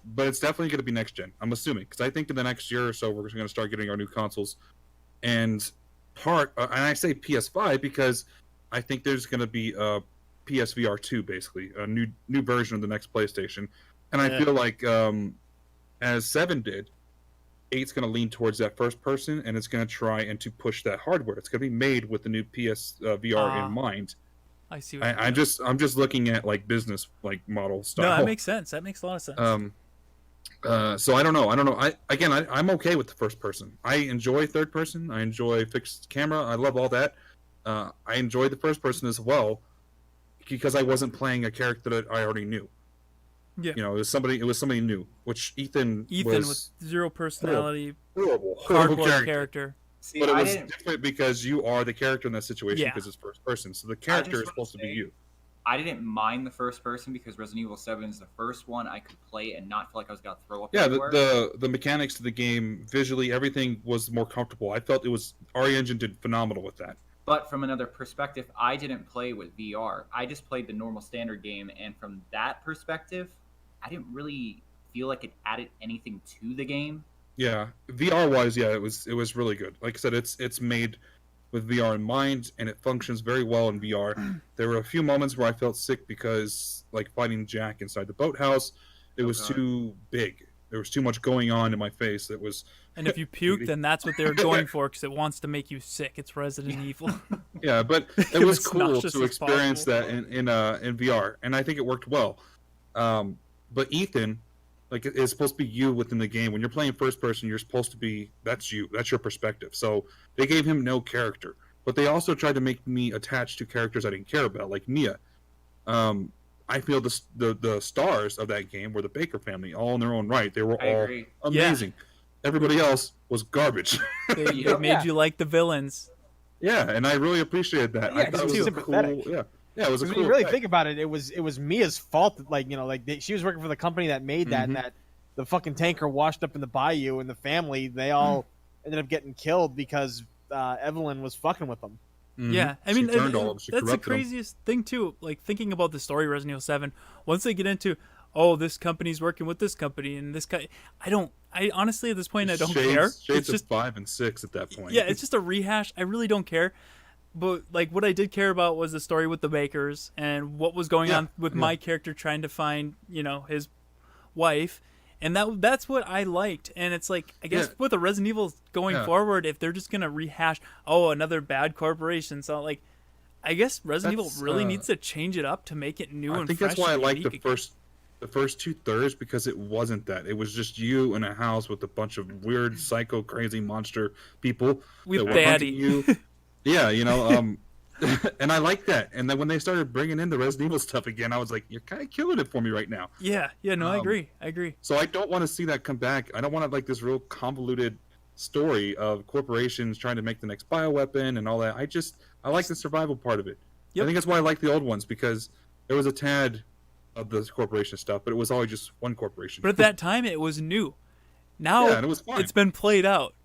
But it's definitely going to be next gen, I'm assuming, because I think in the next year or so we're going to start getting our new consoles. And and I say PS5 because I think there's going to be a PSVR 2, basically, a new version of the next PlayStation. And I feel like, as 7 did, 8's going to lean towards that first person, and it's going to try and to push that hardware. It's going to be made with the new PSVR in mind.
I see.
I'm just looking at like business model style.
No, that makes sense. That makes a lot of sense.
So I don't know. I'm okay with the first person. I enjoy third person. I enjoy fixed camera. I love all that. I enjoy the first person as well because I wasn't playing a character that I already knew.
Yeah.
It was somebody new, which Ethan
was with zero personality,
horrible
character.
See,
but it was different because you are the character in that situation because it's first person. So the character is supposed to be you.
I didn't mind the first person because Resident Evil 7 is the first one I could play and not feel like I was going to throw up.
Yeah,
everywhere.
the mechanics of the game, visually, everything was more comfortable. I felt RE Engine did phenomenal with that.
But from another perspective, I didn't play with VR. I just played the normal standard game, and from that perspective, I didn't really feel like it added anything to the game.
Yeah, VR wise, yeah, it was really good. Like I said, it's made with VR in mind, and it functions very well in VR. There were a few moments where I felt sick because, like fighting Jack inside the boathouse, it was too big. There was too much going on in my face. That was.
And if you puke, then that's what they're going for because it wants to make you sick. It's Resident Evil.
Yeah, but it was cool to experience that in VR, and I think it worked well. But Ethan, like, it's supposed to be you within the game. When you're playing first person, you're supposed to be that's you. That's your perspective. So they gave him no character, but they also tried to make me attached to characters I didn't care about, like Mia. I feel the stars of that game were the Baker family, all in their own right. They were all amazing. Yeah. Everybody else was garbage.
It made you like the villains.
Yeah, and I really appreciated that.
Yeah,
I thought it was
sympathetic.
Cool. Yeah, it was a cool.
When you really think about it, it was Mia's fault. That, she was working for the company that made that, and that the fucking tanker washed up in the bayou, and the family they all ended up getting killed because Evelyn was fucking with them.
Mm-hmm.
Yeah, I mean that's the
craziest
thing too. Like thinking about the story of Resident Evil 7, once they get into this company's working with this company and this guy, I honestly at this point I don't care.
Shades
it's just
5 and 6 at that point.
Yeah, it's just a rehash. I really don't care. But like what I did care about was the story with the Bakers and what was going on with my character trying to find, his wife. And that's what I liked. And it's like, I guess with the Resident Evil going forward, if they're just going to rehash, another bad corporation. So like, I guess Resident Evil really needs to change it up to make it new and fresh.
I think that's why I like the first 2/3 because it wasn't that. It was just you in a house with a bunch of weird, psycho, crazy monster people.
With Daddy.
You. Yeah, and I like that. And then when they started bringing in the Resident Evil stuff again, I was like, you're kind of killing it for me right now.
Yeah, no, I agree.
So I don't want to see that come back. I don't want to like this real convoluted story of corporations trying to make the next bioweapon and all that. I like the survival part of it. Yep. I think that's why I like the old ones, because there was a tad of the corporation stuff, but it was always just one corporation.
But at that time, it was new. Now
and it was fine.
It's been played out,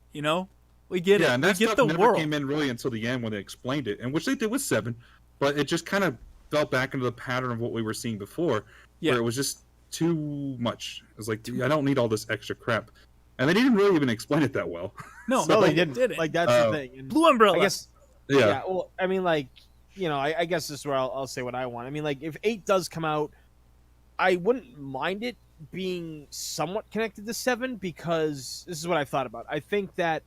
We get it.
And that
we get
stuff
the
never
world.
came in really until the end when they explained it, and which they did with 7. but it just kind of fell back into the pattern of what we were seeing before,
Yeah.
where it was just too much. It was like, I don't need all this extra crap. And they didn't really even explain it that well.
No,
No, they
didn't.
didn't. Like that's the thing. And
Blue Umbrella.
I guess.
Yeah.
Yeah. Well, I mean, like, you know, I guess this is where I'll say what I want. I mean, like, if 8 does come out, I wouldn't mind it being somewhat connected to 7 because this is what I've thought about. I think that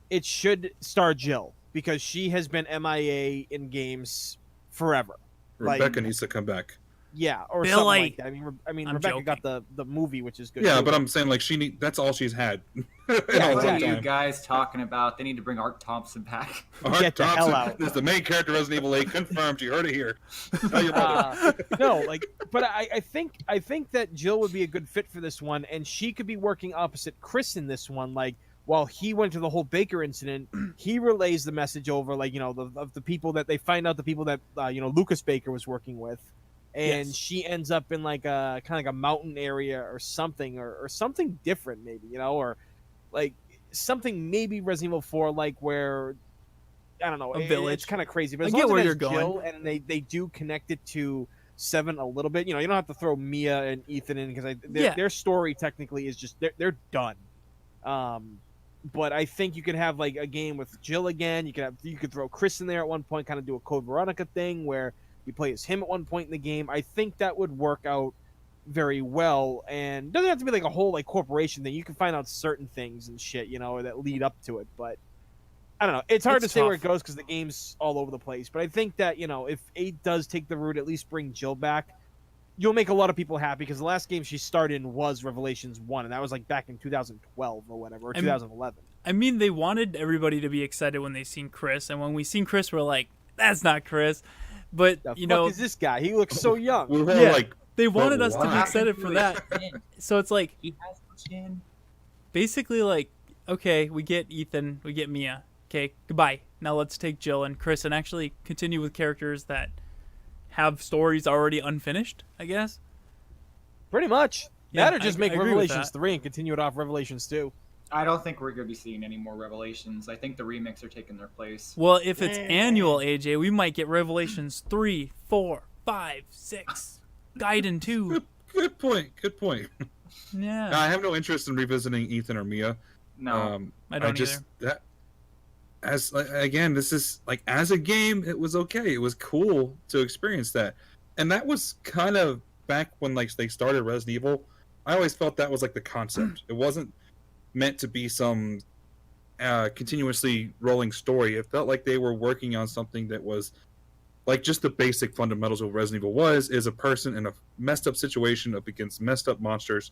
it should star Jill because she has been MIA in games forever.
Rebecca
Like,
needs to come back.
yeah, or
Billy.
something like that. I mean,
I'm
Rebecca
joking.
got the movie, which is good.
Yeah,
too.
but I'm saying like that's all she's had.
Yeah,
All
What
the
are
exactly.
you
time.
guys talking about? They need to bring Art Thompson back.
Art
Get the hell
Thompson
out.
is the main character of Resident Evil 8. Confirmed. You heard it here. Tell your mother.
No, like, but I think that Jill would be a good fit for this one, and she could be working opposite Chris in this one. Like, while he went to the whole Baker incident, he relays the message over, like, you know, of the people that they find out the people that you know, Lucas Baker was working with, and
Yes.
she ends up in like a kind of like a mountain area or something, or something different, maybe, you know, or like something maybe Resident Evil 4, like where. I don't know.
A village.
It's kind of crazy, but
I
as
get
long as
where
it
you're
has
going.
Jill and they do connect it to 7 a little bit. You know, you don't have to throw Mia and Ethan in because
Yeah.
their story technically is just they're done. But I think you could have like a game with Jill again. You could throw Chris in there at one point, kind of do a Code Veronica thing where you play as him at one point in the game. I think that would work out very well, and doesn't have to be like a whole like corporation thing. You can find out certain things and shit, you know, that lead up to it. But I don't know. It's hard
It's
to say where it
tough.
goes because the game's all over the place. But I think that, you know, if 8 does take the route, at least bring Jill back, you'll make a lot of people happy because the last game she started in was Revelations 1, and that was like back in 2012 or whatever, or 2011.
I mean, they wanted everybody to be excited when they seen Chris, and when we seen Chris, we're like, "That's not Chris." But
The
you
fuck
know,
is this guy? He looks so young.
We were all
Yeah.
like,
they wanted us to be
why?
excited for that. So it's like
He has no chin.
basically like, okay, we get Ethan, we get Mia. Okay, goodbye. Now let's take Jill and Chris and actually continue with characters that have stories already unfinished, I guess.
Pretty much.
Yeah,
That or just
I
make
agree with
Revelations
that.
3 and continue it off Revelations 2.
I don't think we're going to be seeing any more Revelations. I think the remakes are taking their place.
Well, if it's annual, AJ, we might get Revelations 3, 4, 5, 6, Gaiden 2.
good point. Good point.
Yeah.
I have no interest in revisiting Ethan or Mia.
No.
I don't
that again, this is like, as a game, it was okay. It was cool to experience that, and that was kind of back when like they started Resident Evil. I always felt that was like the concept. It wasn't meant to be some continuously rolling story. It felt like they were working on something that was like just the basic fundamentals of what Resident Evil is a person in a messed up situation up against messed up monsters,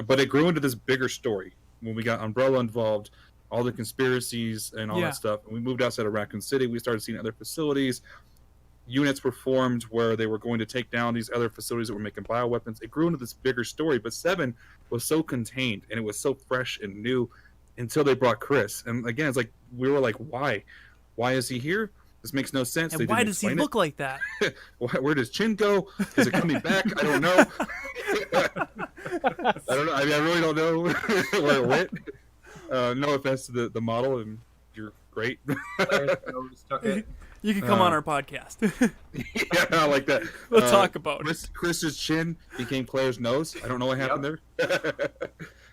but it grew into this bigger story when we got Umbrella involved, all the conspiracies and all
Yeah.
that stuff. And we moved outside of Raccoon City. We started seeing other facilities. Units were formed where they were going to take down these other facilities that were making bioweapons. It grew into this bigger story, but 7 was so contained and it was so fresh and new until they brought Chris. And again, it's like, we were like, why? Why is he here? This makes no sense.
And
They
why
didn't
does he
explain
look like that?
it. Where does Chin go? Is it coming back? I don't know. I don't know. I mean, I really don't know where it went. No offense to the model, and you're great.
Players just took it.
You can come on our podcast.
Yeah, I like that.
We'll talk about it.
Chris's chin became Claire's nose. I don't know what happened there.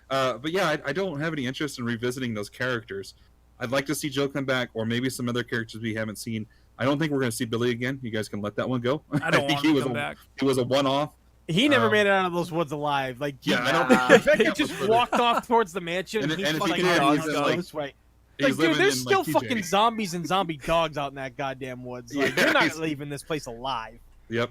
But yeah, I don't have any interest in revisiting those characters. I'd like to see Joe come back, or maybe some other characters we haven't seen. I don't think we're going to see Billy again. You guys can let that one go.
I don't want him to come back.
He was a one-off.
He never
Um,
made it out of those woods alive. Like,
Yeah, I don't
the
think
fact he
that was
just
for the-
walked off towards the mansion
And
and, he
if he
fucking
did,
dogs
he's
go
like-
this way.
He's
Like, dude,
living
there's
in,
still
like, TJ.
fucking zombies and zombie dogs out in that goddamn woods. Like,
Yeah,
you're not
he's-
leaving this place alive.
Yep.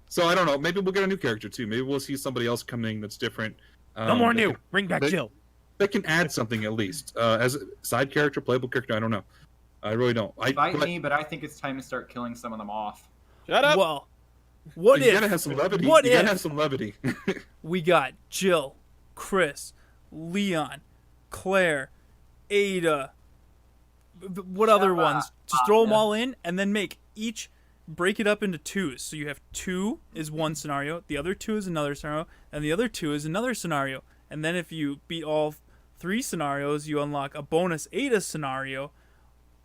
So I don't know. Maybe we'll get a new character too. Maybe we'll see somebody else coming that's different.
No more
that
new.
can-
Bring back
they-
Jill.
They can add something at least as a side character, playable character. I don't know. I really don't.
Fight me, but I think it's time to start killing some of them off.
Shut up.
Well, what
you
if
gotta have some levity.
what
you gotta
if-
have some levity.
we got Jill, Chris, Leon, Claire, Ada, what other ones? Just throw them all in and then break it up into 2s. So you have 2 is one scenario, the other 2 is another scenario, and the other 2 is another scenario. And then if you beat all 3 scenarios, you unlock a bonus Ada scenario,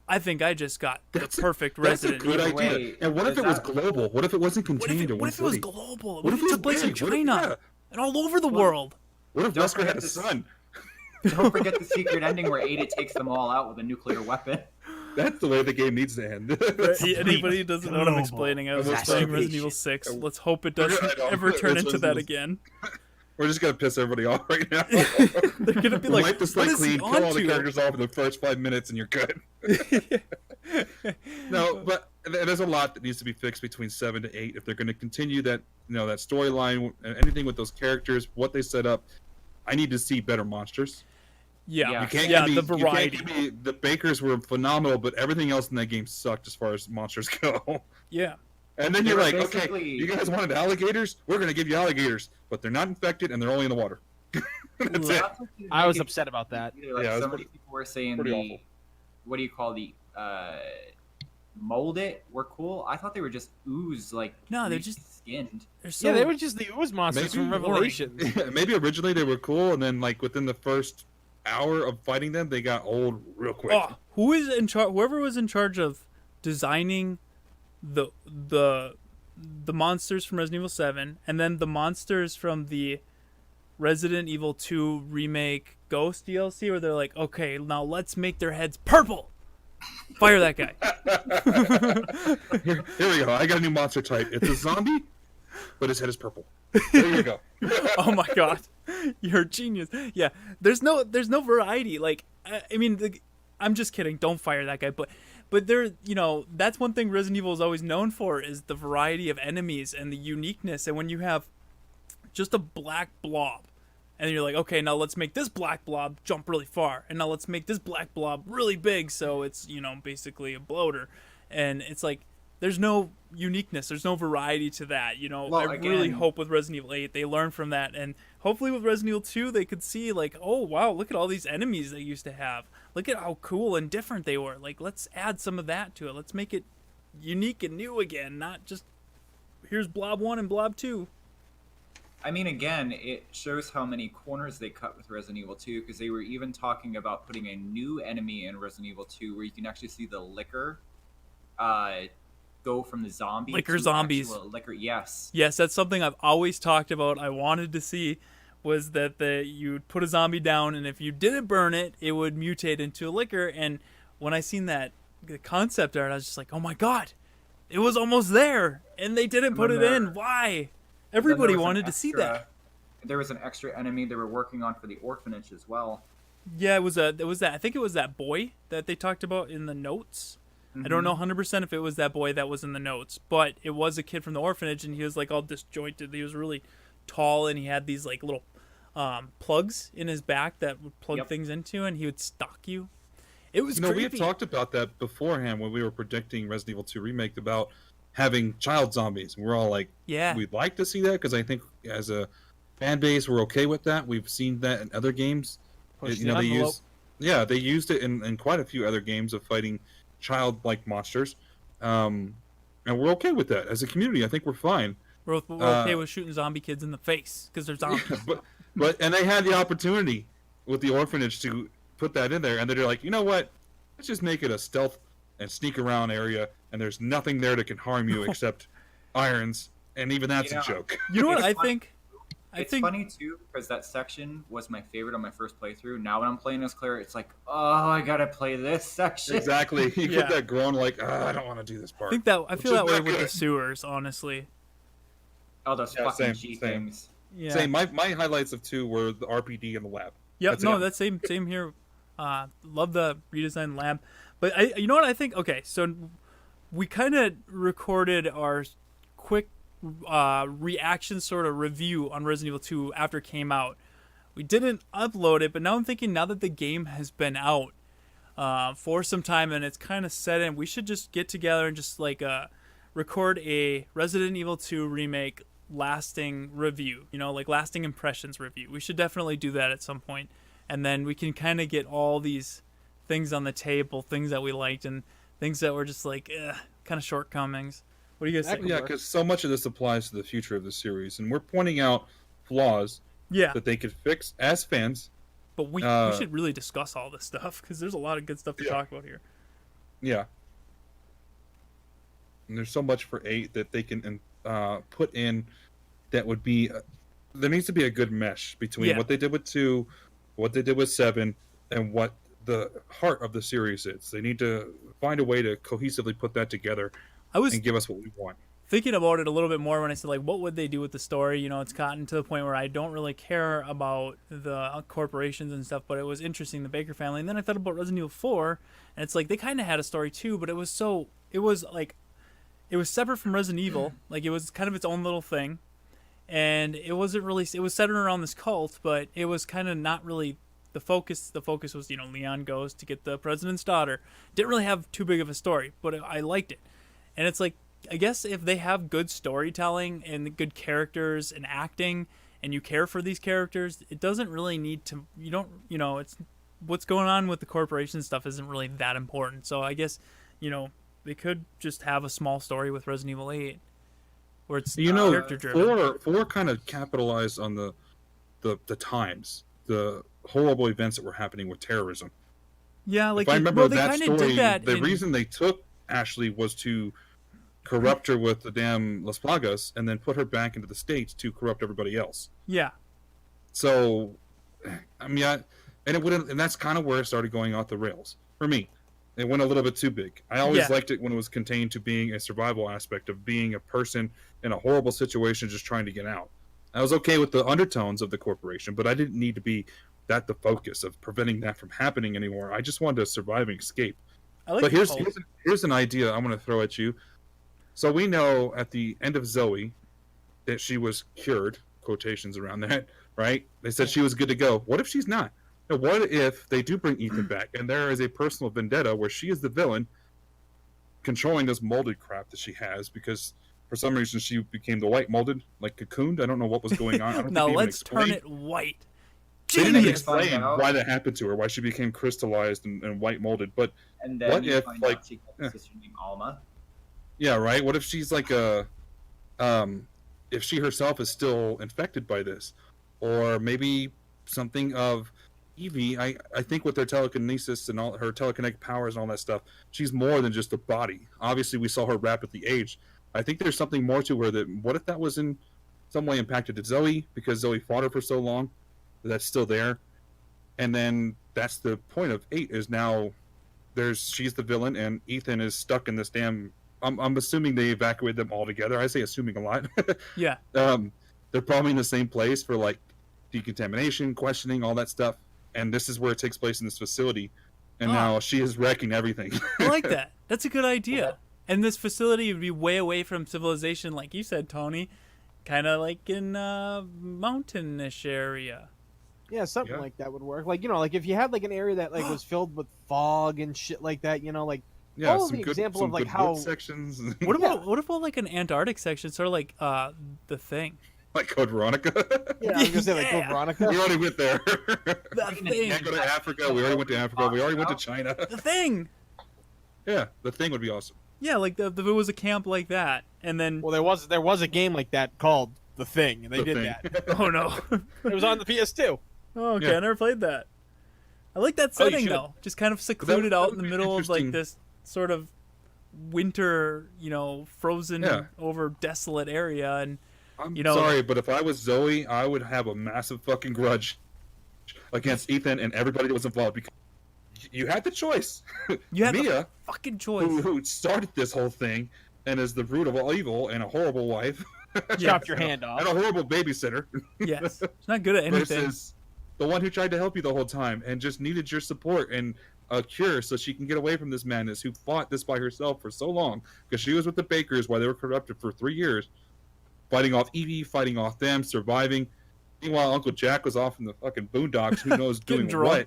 I think I just got the
That's
perfect
That's a
Resident
good
Evil.
idea.
Wait,
And what if
is
it was
that-
global? What if it wasn't
What if
contained to
it,
one
what if it was
city?
global?
What
What
if
if
it
it
was
took place in
big? What if-
China
yeah.
and all over the
Well,
world?
What if
Don't
Wesker had a
forget this-
son?
Don't forget the secret ending where Ada takes them all out with a nuclear weapon.
That's the way the game needs to end.
Anybody who doesn't know what I'm explaining, I was
Global.
explaining
Exactly.
Resident Evil 6. Let's hope it doesn't
I know.
ever turn
That's
into that
Resident
again.
We're just gonna piss everybody off right now.
They're gonna be like,
wipe the
what
slate
is he
clean, kill all the
onto?
characters off in the first 5 minutes, and you're good. No, but there's a lot that needs to be fixed between 7 to 8 if they're going to continue that, that storyline, anything with those characters, what they set up. I need to see better monsters.
Yeah,
You
You can't
yeah,
give me,
the
you can't
variety.
give me the Bakers were phenomenal, but everything else in that game sucked as far as monsters go.
Yeah,
And then
They
you're
were
like, okay,
basically-
you guys wanted alligators? We're going to give you alligators, but they're not infected and they're only in the water. That's it.
Lots of people
I was
make it-
upset about that.
Like
Yeah, it was
so many people were saying
pretty
the
awful.
what do you call the mold it were cool. I thought they were just ooze like
No, they're
bleached
just-
skinned.
they're so.
Yeah, they were just the ooze monsters
Maybe
from
boring.
Revelations.
Maybe originally they were cool, and then like within the first hour of fighting them, they got old real quick.
Oh, who is in charge? Whoever was in charge of designing the monsters from Resident Evil 7, and then the monsters from the Resident Evil 2 remake Ghost DLC, where they're like, okay, now let's make their heads purple. Fire that guy.
Here we go. I got a new monster type. It's a zombie, but his head is purple. There you go.
Oh my god, you're a genius. Yeah, there's no variety. Like, I mean, I'm just kidding. Don't fire that guy. But there, that's one thing Resident Evil is always known for is the variety of enemies and the uniqueness. And when you have just a black blob, and you're like, okay, now let's make this black blob jump really far, and now let's make this black blob really big, so it's basically a bloater, and it's like there's no uniqueness, there's no variety to that.
Well,
I really
again-
hope with Resident Evil 8 they learn from that, and hopefully with Resident Evil 2 they could see like, oh wow, look at all these enemies they used to have. Look at how cool and different they were. Like, let's add some of that to it. Let's make it unique and new again, not just here's Blob 1 and Blob 2.
I mean, again, it shows how many corners they cut with Resident Evil 2 because they were even talking about putting a new enemy in Resident Evil 2 where you can actually see the liquor go from the zombie
Liquor
to
zombies.
actual liquor. Yes.
Yes, that's something I've always talked about. I wanted to see was that you'd put a zombie down, and if you didn't burn it, it would mutate into a liquor. And when I seen the concept art, I was just like, oh my god, it was almost there, and they didn't put it in. Why? Everybody
Then there was an
wanted to see that.
extra- There was an extra enemy they were working on for the orphanage as well.
Yeah, it was that. I think it was that boy that they talked about in the notes. I don't know 100% if it was that boy that was in the notes, but it was a kid from the orphanage, and he was like all disjointed. He was really tall, and he had these like little plugs in his back that would plug
Yep.
things into, and he would stalk you. It was
We
creepy.
had talked about that beforehand when we were predicting Resident Evil 2 Remake about having child zombies. And we're all like,
Yeah.
we'd like to see that because I think as a fan base, we're okay with that. We've seen that in other games.
Push
They
the envelope.
used it in quite a few other games of fighting childlike monsters. And we're okay with that. As a community, I think we're fine.
We're okay with shooting zombie kids in the face because they're zombies.
But they had the opportunity with the orphanage to put that in there, and they're like, you know what? Let's just make it a stealth and sneak around area, and there's nothing there that can harm you except irons, and even that's
Yeah.
a joke.
You know what
It's
I
funny-
think?
It's funny too because that section was my favorite on my first playthrough. Now when I'm playing as Claire, it's like, oh, I gotta play this section.
Exactly. You
Yeah.
get that groan like, I don't want to do this part.
I feel
Which
that
is
way
not
with the
good.
sewers, honestly.
Oh, those
Yeah,
fucking
same,
G
same.
things.
Yeah.
Same. My highlights of 2 were the RPD and the lab.
Yep,
That's
no,
it.
that's same here. Love the redesigned lab, but you know what I think? Okay, so we kind of recorded our quick reaction sort of review on Resident Evil 2 after it came out. We didn't upload it, but now I'm thinking now that the game has been out for some time and it's kind of set in, we should just get together and just like record a Resident Evil 2 remake lasting review, like lasting impressions review. We should definitely do that at some point, and then we can kind of get all these things on the table, things that we liked and things that were just like kind of shortcomings. What do you guys think?
Yeah, because so much of this applies to the future of the series, and we're pointing out flaws
Yeah,
that they could fix as fans.
but we should really discuss all this stuff because there's a lot of good stuff to
Yeah.
talk about here.
Yeah. And there's so much for 8 that they can put in that would be. There needs to be a good mesh between what they did with 2, what they did with 7, and what the heart of the series is. They need to find a way to cohesively put that together and give us what we want.
Thinking about it a little bit more when I said, like, what would they do with the story? You know, it's gotten to the point where I don't really care about the corporations and stuff, but it was interesting, the Baker family. And then I thought about Resident Evil 4, and it's like they kind of had a story too, but it was separate from Resident Evil. Like, it was kind of its own little thing. And it wasn't really, it was centered around this cult, but it was kind of not really the focus. The focus was, you know, Leon goes to get the president's daughter. Didn't really have too big of a story, but I liked it. And it's like, I guess if they have good storytelling and good characters and acting, and you care for these characters, it doesn't really need to, it's what's going on with the corporation stuff isn't really that important. So I guess, they could just have a small story with Resident Evil 8 where it's character driven.
4 kind of capitalized on the times, the horrible events that were happening with terrorism.
Yeah, like,
if I remember
they
that
kind
story,
of did that.
The reason they took Ashley was to corrupt her with the damn Las Plagas and then put her back into the States to corrupt everybody else.
Yeah.
So, I mean, and that's kind of where it started going off the rails for me. It went a little bit too big. I always liked it when it was contained to being a survival aspect of being a person in a horrible situation just trying to get out. I was okay with the undertones of the corporation, but I didn't need to be the focus of preventing that from happening anymore. I just wanted to survive and escape. But here's an idea I'm going to throw at you. So we know at the end of Zoe that she was cured, quotations around that, right? They said she was good to go. What if she's not? Now, what if they do bring Ethan back and there is a personal vendetta where she is the villain controlling this molded crap that she has because for some reason she became the white molded, like cocooned? I don't know what was going on. I don't
now
think
let's turn it white.
They didn't even explain why that happened to her, why she became crystallized and white molded. But
and then
what if, like,
she got a sister named Alma?
Yeah, right. What if she's like if she herself is still infected by this, or maybe something of Evie? I think with their telekinesis and all her telekinetic powers and all that stuff, she's more than just a body. Obviously, we saw her rapidly age. I think there's something more to her. That what if that was in some way impacted to Zoe because Zoe fought her for so long? That's still there, and then that's the point of 8 is now she's the villain and Ethan is stuck in this damn. I'm assuming they evacuated them all together. I say assuming a lot.
Yeah.
They're probably in the same place for like decontamination, questioning, all that stuff. And this is where it takes place in this facility. And now she is wrecking everything.
I like that. That's a good idea. And this facility would be way away from civilization, like you said, Tony. Kind of like in a mountainish area.
Yeah, something like that would work. Like, like if you had like an area that like was filled with fog and shit like that, like.
Yeah,
some good example of like how
sections.
What about like an Antarctic section, sort of like the Thing?
Like Code Veronica.
Yeah, I was gonna say like Code Veronica.
We already went there.
The Thing.
Can't go to Africa. We already went to Africa. We already went to China.
The Thing.
Yeah, the Thing would be awesome.
Yeah, like if it was a camp like that, and then
there was a game like that called The Thing, and they did that.
Oh no,
it was on the PS2.
Oh, okay, I never played that. I like that setting though, just kind of secluded out in the middle of like this sort of winter, frozen over desolate area, and
I'm sorry, but if I was Zoe, I would have a massive fucking grudge against Ethan and everybody that was involved because you had the choice.
You had
Mia,
the fucking choice.
Who started this whole thing and is the root of all evil and a horrible wife.
Chopped your hand off.
And a horrible babysitter.
Yes, she's not good at anything.
Versus the one who tried to help you the whole time and just needed your support and a cure so she can get away from this madness, who fought this by herself for so long because she was with the Bakers while they were corrupted for 3 years, fighting off Evie, fighting off them, surviving. Meanwhile, Uncle Jack was off in the fucking boondocks, who knows doing what.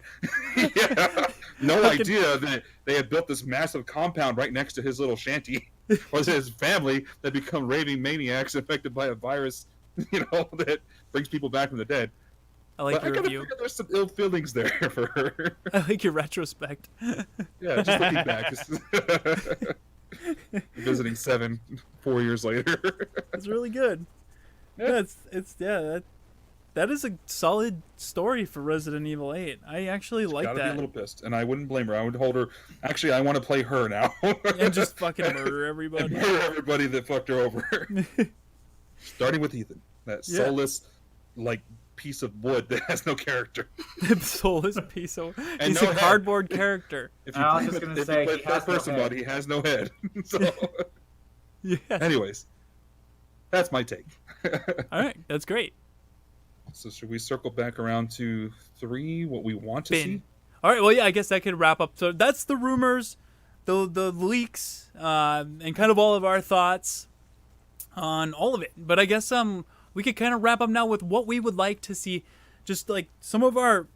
No idea that they had built this massive compound right next to his little shanty. Was his family that become raving maniacs infected by a virus, that brings people back from the dead.
I like your review.
There's some ill feelings there for her.
I like your retrospect.
Yeah, just looking back. Visiting 4 years later.
It's really good. Yeah, that is a solid story for Resident Evil 8. I actually like
Gotta
that.
be a little pissed, and I wouldn't blame her. I would hold her. Actually, I want to play her now.
And just fucking murder everybody.
And murder everybody that fucked her over. Starting with Ethan, that soulless, like, piece of wood that has no character.
Soulless piece of.
And
He's
no
a
head.
cardboard character.
If you
I was
play
just gonna
if
say,
you play
he has no
person
head.
mode, he has no head. So,
Yeah.
anyways, that's my take.
All right, that's great.
So should we circle back around to 3, what we want to see?
All right, well, yeah, I guess that could wrap up. So that's the rumors, the leaks, and kind of all of our thoughts on all of it. But I guess we could kind of wrap up now with what we would like to see, just like some of our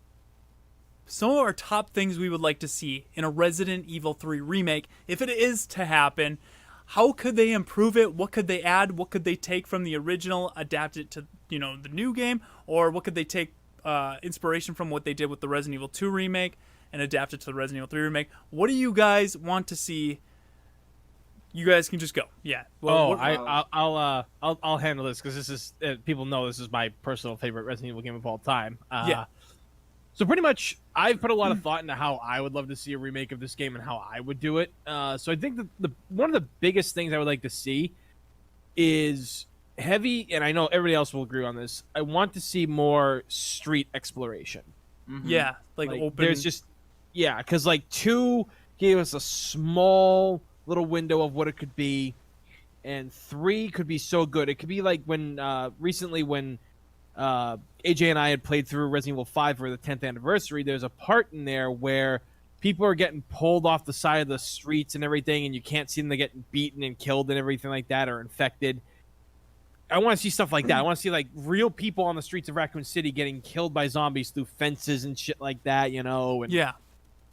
top things we would like to see in a Resident Evil 3 remake. If it is to happen, how could they improve it? What could they add? What could they take from the original, adapt it to, the new game? Or what could they take inspiration from what they did with the Resident Evil 2 remake and adapt it to the Resident Evil 3 remake? What do you guys want to see? You guys can just go. Yeah. Well,
I'll handle this because this is people know this is my personal favorite Resident Evil game of all time.
Yeah.
So pretty much, I've put a lot of thought into how I would love to see a remake of this game and how I would do it. So I think that one of the biggest things I would like to see is heavy, and I know everybody else will agree on this. I want to see more street exploration.
Mm-hmm.
Yeah, like open.
There's just because 2 gave us a small little window of what it could be, and 3 could be so good. It could be like when recently when AJ and I had played through Resident Evil 5 for the 10th anniversary. There's a part in there where people are getting pulled off the side of the streets and everything, and you can't see them. They're getting beaten and killed and everything like that, or infected. I want to see stuff like that. I want to see like real people on the streets of Raccoon City getting killed by zombies through fences and shit like that, and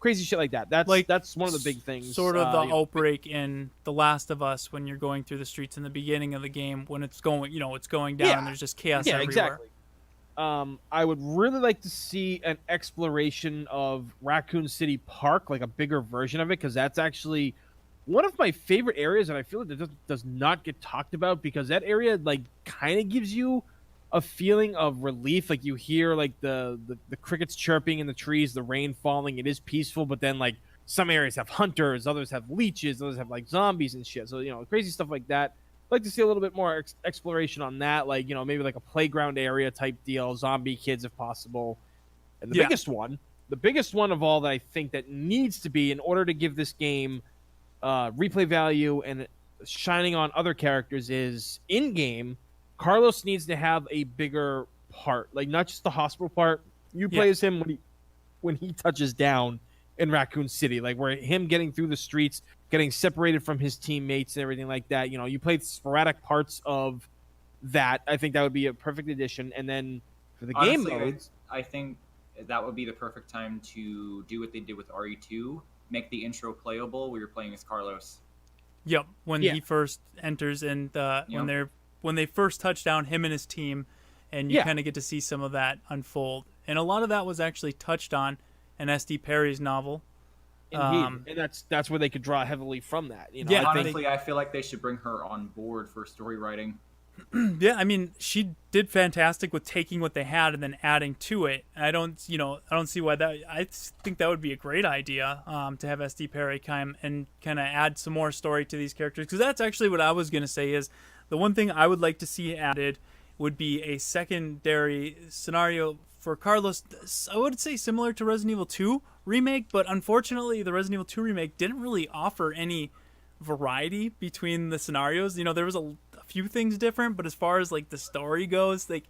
crazy shit like that. That's one of the big things.
Sort of the outbreak in The Last of Us when you're going through the streets in the beginning of the game when it's going, it's going down and there's just chaos everywhere.
Exactly. I would really like to see an exploration of Raccoon City Park, like a bigger version of it, because that's actually one of my favorite areas, and I feel like it does not get talked about because that area like kind of gives you a feeling of relief. Like you hear like the crickets chirping in the trees, the rain falling. It is peaceful, but then like some areas have hunters, others have leeches, others have like zombies and shit. So crazy stuff like that. I'd like to see a little bit more exploration on that, like maybe like a playground area type deal, zombie kids if possible. And the biggest one of all that I think that needs to be in order to give this game replay value and shining on other characters is in game. Carlos needs to have a bigger part, like not just the hospital part. You play as him when he touches down in Raccoon City, like where him getting through the streets, getting separated from his teammates and everything like that. You play sporadic parts of that. I think that would be a perfect addition. And then for the game modes,
I think that would be the perfect time to do what they did with RE2, make the intro playable where you're playing as Carlos.
Yep, when he first enters and when they first touch down, him and his team, and you kind of get to see some of that unfold. And a lot of that was actually touched on in S.D. Perry's novel.
Indeed. And that's where they could draw heavily from that.
Honestly, I feel like they should bring her on board for story writing.
Yeah, I mean, she did fantastic with taking what they had and then adding to it. I don't see why that. I think that would be a great idea to have S.D. Perry come and kind of add some more story to these characters, because that's actually what I was gonna say is the one thing I would like to see added would be a secondary scenario for Carlos. I would say similar to Resident Evil 2 remake, but unfortunately, the Resident Evil 2 remake didn't really offer any variety between the scenarios. There was a few things different, but as far as like the story goes, like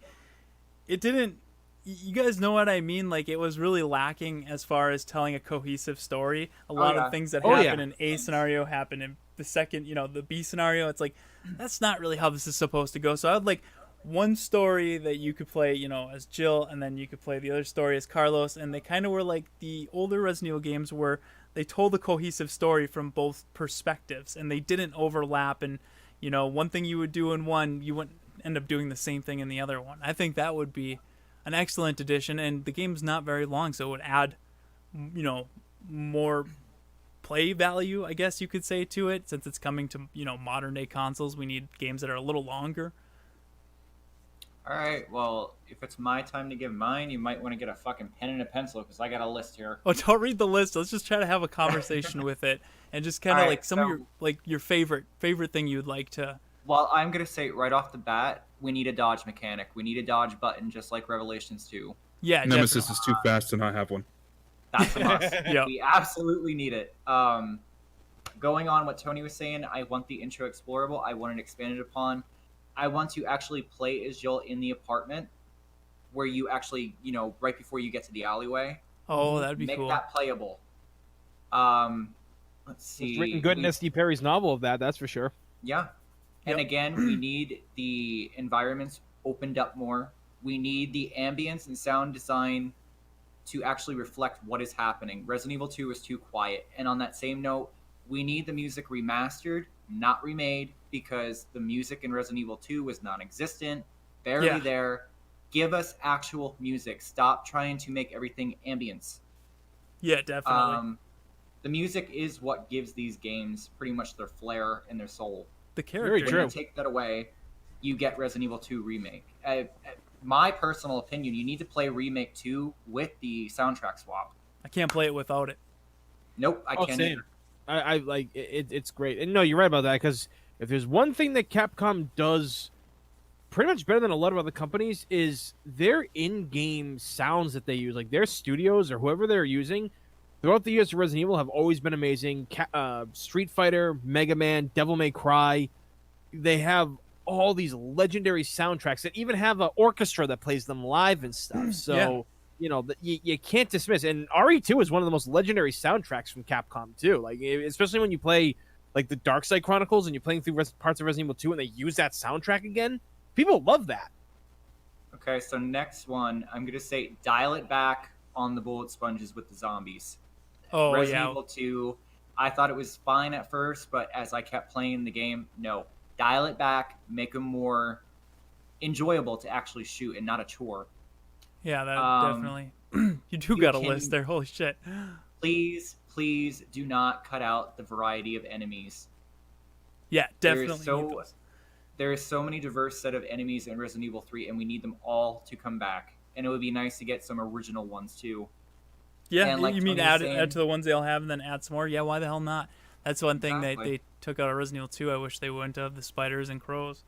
it didn't. You guys know what I mean? Like it was really lacking as far as telling a cohesive story. A lot of things that happen in A scenario happen in the second. The B scenario. It's like that's not really how this is supposed to go. So I would like one story that you could play, as Jill, and then you could play the other story as Carlos, and they kind of were like the older Resident Evil games where they told a cohesive story from both perspectives, and they didn't overlap. And one thing you would do in one, you wouldn't end up doing the same thing in the other one. I think that would be an excellent addition, and the game's not very long, so it would add, more play value, I guess you could say, to it, since it's coming to modern day consoles. We need games that are a little longer.
All right. Well, if it's my time to give mine, you might want to get a fucking pen and a pencil because I got a list here.
Oh, don't read the list. Let's just try to have a conversation with it, and just kind of
All
like
right,
some of
so-
your your favorite thing you'd like to.
Well, I'm gonna say right off the bat, we need a dodge mechanic. We need a dodge button, just like Revelations 2.
Yeah,
Nemesis is too fast to not have one.
That's a must.
Yep.
We absolutely need it. Going on what Tony was saying, I want the intro explorable. I want it expanded upon. I want to actually play as Joel in the apartment, where you actually, right before you get to the alleyway,
Oh, that'd be
make
cool.
that playable. Let's see.
It's written good in S.D. Perry's novel of that's for sure.
Yeah. And
Yep.
again, we need the environments opened up more. We need the ambience and sound design to actually reflect what is happening. Resident Evil 2 is too quiet. And on that same note, we need the music remastered, not remade, because the music in Resident Evil 2 was non-existent, barely
Yeah.
there. Give us actual music. Stop trying to make everything ambience.
Yeah, definitely.
The music is what gives these games pretty much their flair and their soul.
The
Very
character.
When you
True.
take that away, you get Resident Evil 2 Remake. My personal opinion, you need to play Remake 2 with the soundtrack swap.
I can't play it without it.
Nope, I can't.
Same. I like it. It's great, and no, you're right about that. Because if there's one thing that Capcom does pretty much better than a lot of other companies, is their in-game sounds that they use. Like their studios or whoever they're using throughout the years of Resident Evil have always been amazing. Street Fighter, Mega Man, Devil May Cry. They have all these legendary soundtracks that even have an orchestra that plays them live and stuff. So, you can't dismiss. And RE2 is one of the most legendary soundtracks from Capcom, too. Like, especially when you play, like, the Dark Side Chronicles and you're playing through parts of Resident Evil 2 and they use that soundtrack again. People love that.
Okay, so next one, I'm going to say dial it back on the bullet sponges with the zombies.
Oh,
Resident
yeah.
Evil 2, I thought it was fine at first, but as I kept playing the game, no. Dial it back, make them more enjoyable to actually shoot and not a chore.
Yeah, that definitely. You do
you
got a
can-
list there. Holy shit.
Please do not cut out the variety of enemies.
Yeah,
There
definitely.
is
need those.
there is so many diverse set of enemies in Resident Evil 3, and we need them all to come back. And it would be nice to get some original ones too.
Yeah,
and like
you mean
Tony was
add
saying-
to the ones they all have and then add some more? Yeah, why the hell not? That's one thing
Exactly.
they took out of Resident Evil 2. I wish they wouldn't have the spiders and crows.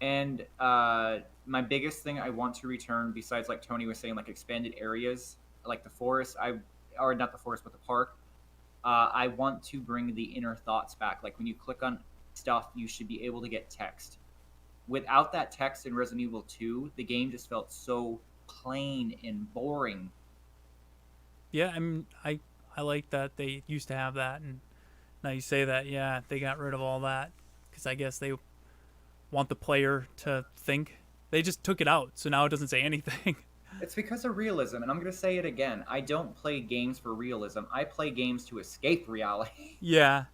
And my biggest thing I want to return, besides like Tony was saying, like expanded areas, like the forest, or not the forest, but the park. I want to bring the inner thoughts back. Like when you click on stuff, you should be able to get text. Without that text in Resident Evil 2, the game just felt so plain and boring.
Yeah, I mean, I like that they used to have that, and now you say that, yeah, they got rid of all that because I guess they want the player to think. They just took it out, so now it doesn't say anything.
It's because of realism, and I'm going to say it again. I don't play games for realism. I play games to escape reality.
Yeah,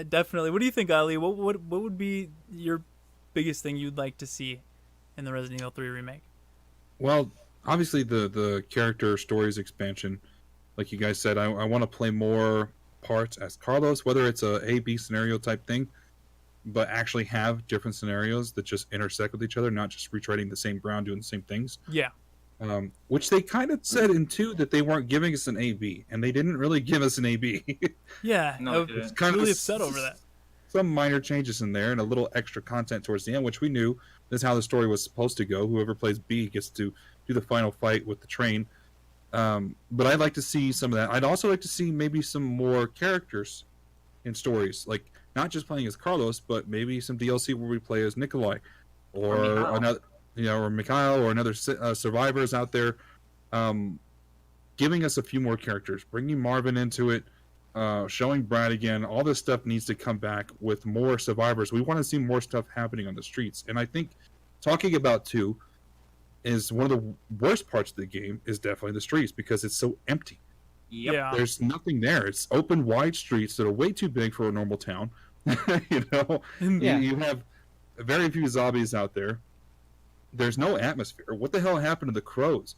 definitely. What do you think, Ali? What would be your biggest thing you'd like to see in the Resident Evil 3 remake?
Well, obviously the character stories expansion, like you guys said, I want to play more parts as Carlos, whether it's a B scenario type thing, but actually have different scenarios that just intersect with each other, not just retreading the same ground, doing the same things.
Yeah.
Which they kind of said in 2 that they weren't giving us an AB, and they didn't really give us an AB.
Yeah,
No,
I
it
was
didn't.
really upset over that.
Some minor changes in there and a little extra content towards the end, which we knew this is how the story was supposed to go. Whoever plays B gets to do the final fight with the train. But I'd like to see some of that. I'd also like to see maybe some more characters in stories, like not just playing as Carlos, but maybe some DLC where we play as Nikolai or
Mikhail.
another, or Mikhail or another survivors out there. Giving us a few more characters, bringing Marvin into it, showing Brad again. All this stuff needs to come back with more survivors. We want to see more stuff happening on the streets. And I think talking about 2 is one of the worst parts of the game is definitely the streets because it's so empty.
Yep.
Yeah.
There's nothing there. It's open, wide streets that are way too big for a normal town.
Yeah.
You have very few zombies out there. There's no atmosphere. What the hell happened to the crows?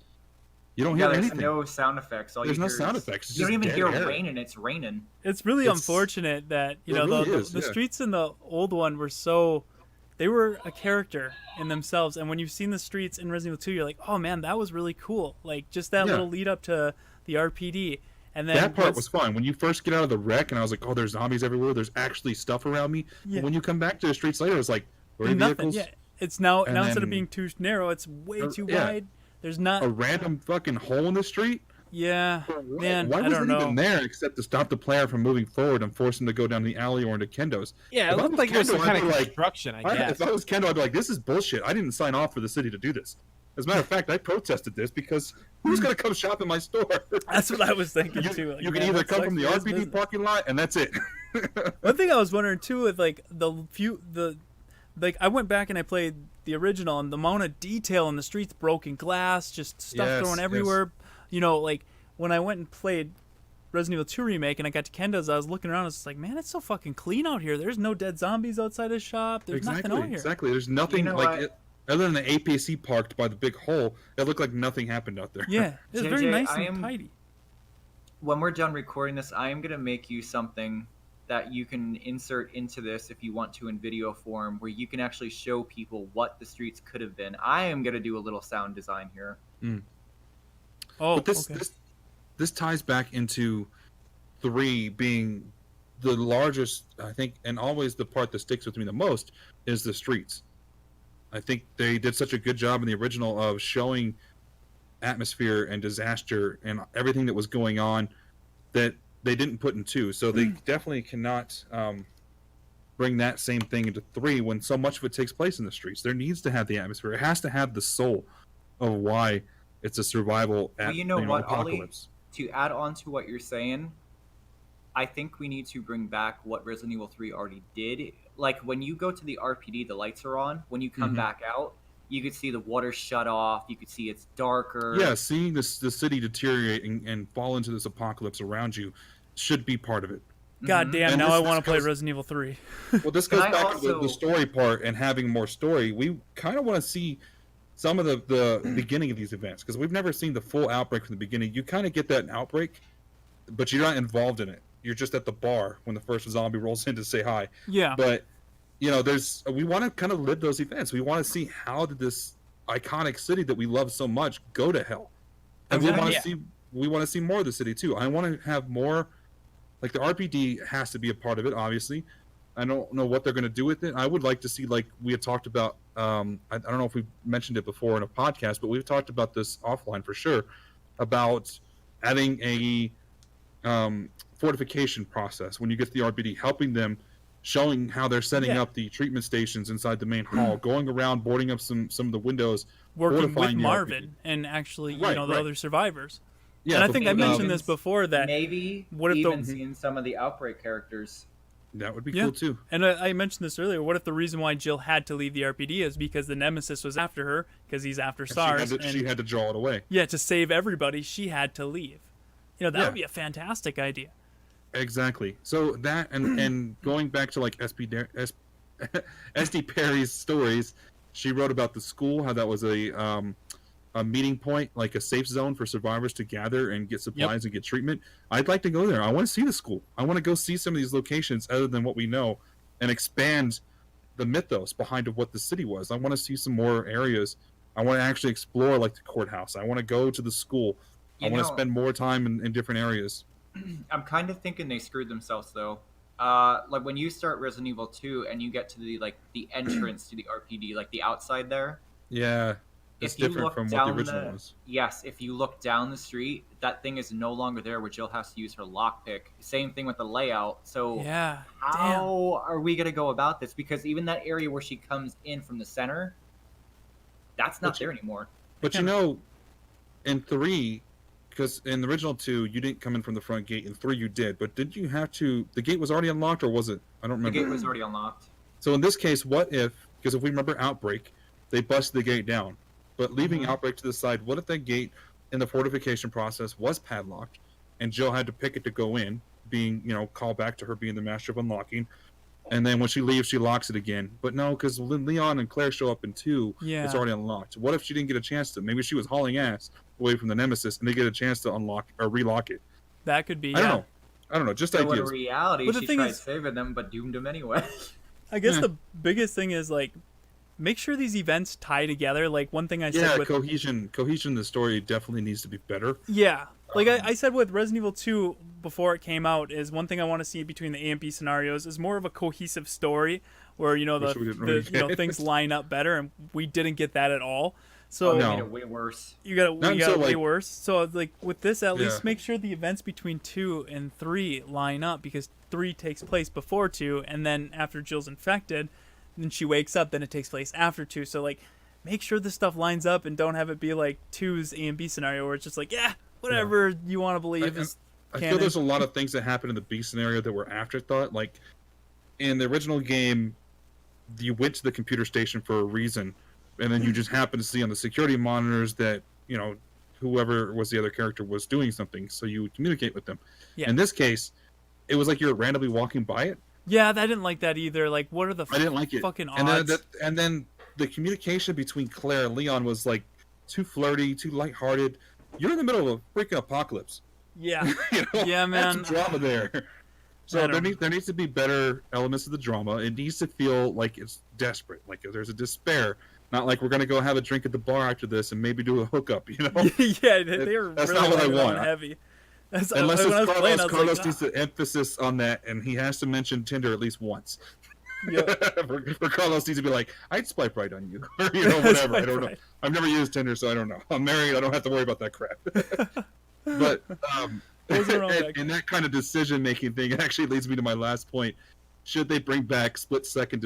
You don't hear
There's
anything.
no sound effects. All
There's
you
no
hear
sound
is-
effects. It's
You don't
just
even
dead
hear
air.
rain, and it's raining.
It's really
It's-
unfortunate that
It really is,
the
yeah.
streets in the old one were so they were a character in themselves. And when you've seen the streets in Resident Evil 2, you're like, oh man, that was really cool. Like just that little lead up to the RPD. And then
that part was fun. When you first get out of the wreck, and I was like, oh, there's zombies everywhere. There's actually stuff around me.
Yeah.
But when you come back to the streets later, it's like, where are
nothing.
vehicles?
Yeah. It's now
And
instead of
then-
being too narrow, it's way too wide. There's not.
A random fucking hole in the street?
Yeah, man,
Why
I
was
don't
it
know.
even there except to stop the player from moving forward and force him to go down the alley or into Kendo's?
Yeah,
If
it
I
looked
was
like it was some
Kendo,
kind
I'd
of
be like,
construction, I guess.
If I was Kendo, I'd be like, this is bullshit. I didn't sign off for the city to do this. As a matter of fact, I protested this because who's going to come shop in my store?
That's what I was thinking too. Like,
You can
man,
either
that
come
sucks
from the
for his
RPD
business.
parking lot, and that's it.
One thing I was wondering too with like like I went back and I played the original, and the amount of detail in the streets, broken glass, just stuff
Yes,
thrown
yes.
everywhere. You know, like when I went and played Resident Evil 2 remake and I got to Kendo's, I was looking around. I was just like, man, it's so fucking clean out here. There's no dead zombies outside his shop. There's nothing out here.
Exactly. There's nothing
You know
like
what?
it, other than the APC parked by the big hole. It looked like nothing happened out there.
Yeah, it's very
JJ,
nice
I
and
am-
tidy.
When we're done recording this, I am going to make you something that you can insert into this if you want to in video form, where you can actually show people what the streets could have been. I am going to do a little sound design here.
Oh,
But this
okay.
this ties back into 3 being the largest, I think, and always the part that sticks with me the most is the streets. I think they did such a good job in the original of showing atmosphere and disaster and everything that was going on that they didn't put in 2. So they definitely cannot bring that same thing into 3 when so much of it takes place in the streets. There needs to have the atmosphere. It has to have the soul of why it's a survival
Well, you know what, Ollie?
apocalypse.
To add on to what you're saying, I think we need to bring back what Resident Evil 3 already did. Like when you go to the RPD, the lights are on. When you come
Mhm.
back out, you could see the water shut off. You could see it's darker.
Yeah, seeing the city deteriorate and fall into this apocalypse around you should be part of it.
God damn,
And
now
this-
I want
this
to play
goes-
Resident Evil 3.
Well, this
Can
goes
I
back to
also-
the story part and having more story. We kind of want to see some of the beginning of these events because we've never seen the full outbreak from the beginning. You kind of get that outbreak, but you're not involved in it. You're just at the bar when the first zombie rolls in to say hi.
Yeah.
But you know, we want to kind of live those events. We want to see how did this iconic city that we love so much go to hell, and we want to see more of the city too. I want to have more. Like the RPD has to be a part of it, obviously. I don't know what they're going to do with it. I would like to see, like we had talked about. I don't know if we mentioned it before in a podcast, but we've talked about this offline for sure about adding a fortification process when you get to the RPD, helping them, showing how they're setting
Yeah.
up the treatment stations inside the main hall, going around, boarding up some of the windows,
Working with
fortifying the
Marvin
RPD.
and actually,
Right,
the
right.
other survivors.
Yeah,
And I
but
think I
maybe
mentioned
even-
this before that
Maybe
What if the-
even seeing some of the Outbreak characters.
that would be
Yeah.
cool too.
And I mentioned this earlier. What if the reason why Jill had to leave the RPD is because the Nemesis was after her, because he's after SARS,
She had to draw it away.
yeah, to save everybody, she had to leave. That
Yeah.
would be a fantastic idea.
Exactly. So that and going back to like SD Perry's stories, she wrote about the school, how that was a meeting point, like a safe zone for survivors to gather and get supplies and get treatment. I'd like to go there. I want to see the school. I want to go see some of these locations other than what we know and expand the mythos behind of what the city was. I want to see some more areas. I want to actually explore like the courthouse. I want to go to the school. I
You
want to
know-
spend more time in different areas.
I'm kind of thinking they screwed themselves though. Like when you start Resident Evil 2 and you get to the entrance to the RPD, like the outside there.
Yeah. It's
If you
different
look
from what the
down
original was.
Yes, if you look down the street, that thing is no longer there where Jill has to use her lockpick. Same thing with the layout. So
Yeah. Damn.
how are we going to go about this? Because even that area where she comes in from the center, that's not there anymore.
But you know, in 3, because in the original 2, you didn't come in from the front gate. In 3, you did. But did you have to... The gate was already unlocked, or was it? I don't
The
remember.
gate was already unlocked.
So in this case, what if... Because if we remember Outbreak, they busted the gate down. But leaving
Mhm.
Outbreak to the side, what if that gate in the fortification process was padlocked, and Jill had to pick it to go in, being, called back to her being the master of unlocking, and then when she leaves, she locks it again. But no, because Leon and Claire show up in 2,
Yeah.
it's already unlocked. What if she didn't get a chance to? Maybe she was hauling ass away from the Nemesis, and they get a chance to unlock or relock it.
That could be.
I don't know. Just
So in
ideas.
reality,
But the
she
thing
tried
is-
saving them, but doomed them anyway.
I guess
Yeah.
the biggest thing is like make sure these events tie together. Like one thing I
Yeah,
said with
cohesion in the story definitely needs to be better.
yeah, like I said with Resident Evil 2 before it came out, is one thing I want to see between the A and B scenarios is more of a cohesive story where
Which we didn't really get.
things line up better, and we didn't get that at all. So
Made it way worse.
you got
Not
it
until,
way
like-
worse. So like with this, at least
Yeah.
make sure the events between 2 and 3 line up, because 3 takes place before 2, and then after Jill's infected, then she wakes up, then it takes place after 2. So like make sure this stuff lines up, and don't have it be like 2's A and B scenario where it's just like, yeah, whatever you want to believe is
I
canon.
feel there's a lot of things that happen in the B scenario that were afterthought. Like in the original game, you went to the computer station for a reason, and then you just happen to see on the security monitors that, whoever was the other character was doing something, so you would communicate with them.
Yeah.
In this case, it was like you were randomly walking by it.
Yeah, I didn't like that either. Like, what are the
I didn't like it.
fucking
And then,
odds?
and then the communication between Claire and Leon was like too flirty, too lighthearted. You're in the middle of a freaking apocalypse.
Yeah, Yeah,
That's
man.
some drama there.
I
So
don't-
there needs to be better elements of the drama. It needs to feel like it's desperate, like there's a despair. Not like we're gonna go have a drink at the bar after this and maybe do a hookup.
yeah, they were
That's
really
not what I
laying it on
want.
heavy. That's,
Unless
when I
it's
was playing, I was
Carlos
like,
needs to emphasis on that, and he has to mention Tinder at least once.
yeah.
for Carlos needs to be like, I'd swipe right on you, or whatever. I don't know.
Right.
I've never used Tinder, so I don't know. I'm married. I don't have to worry about that crap. But
Those are all back.
and that kind of decision-making thing actually leads me to my last point. Should they bring back split-second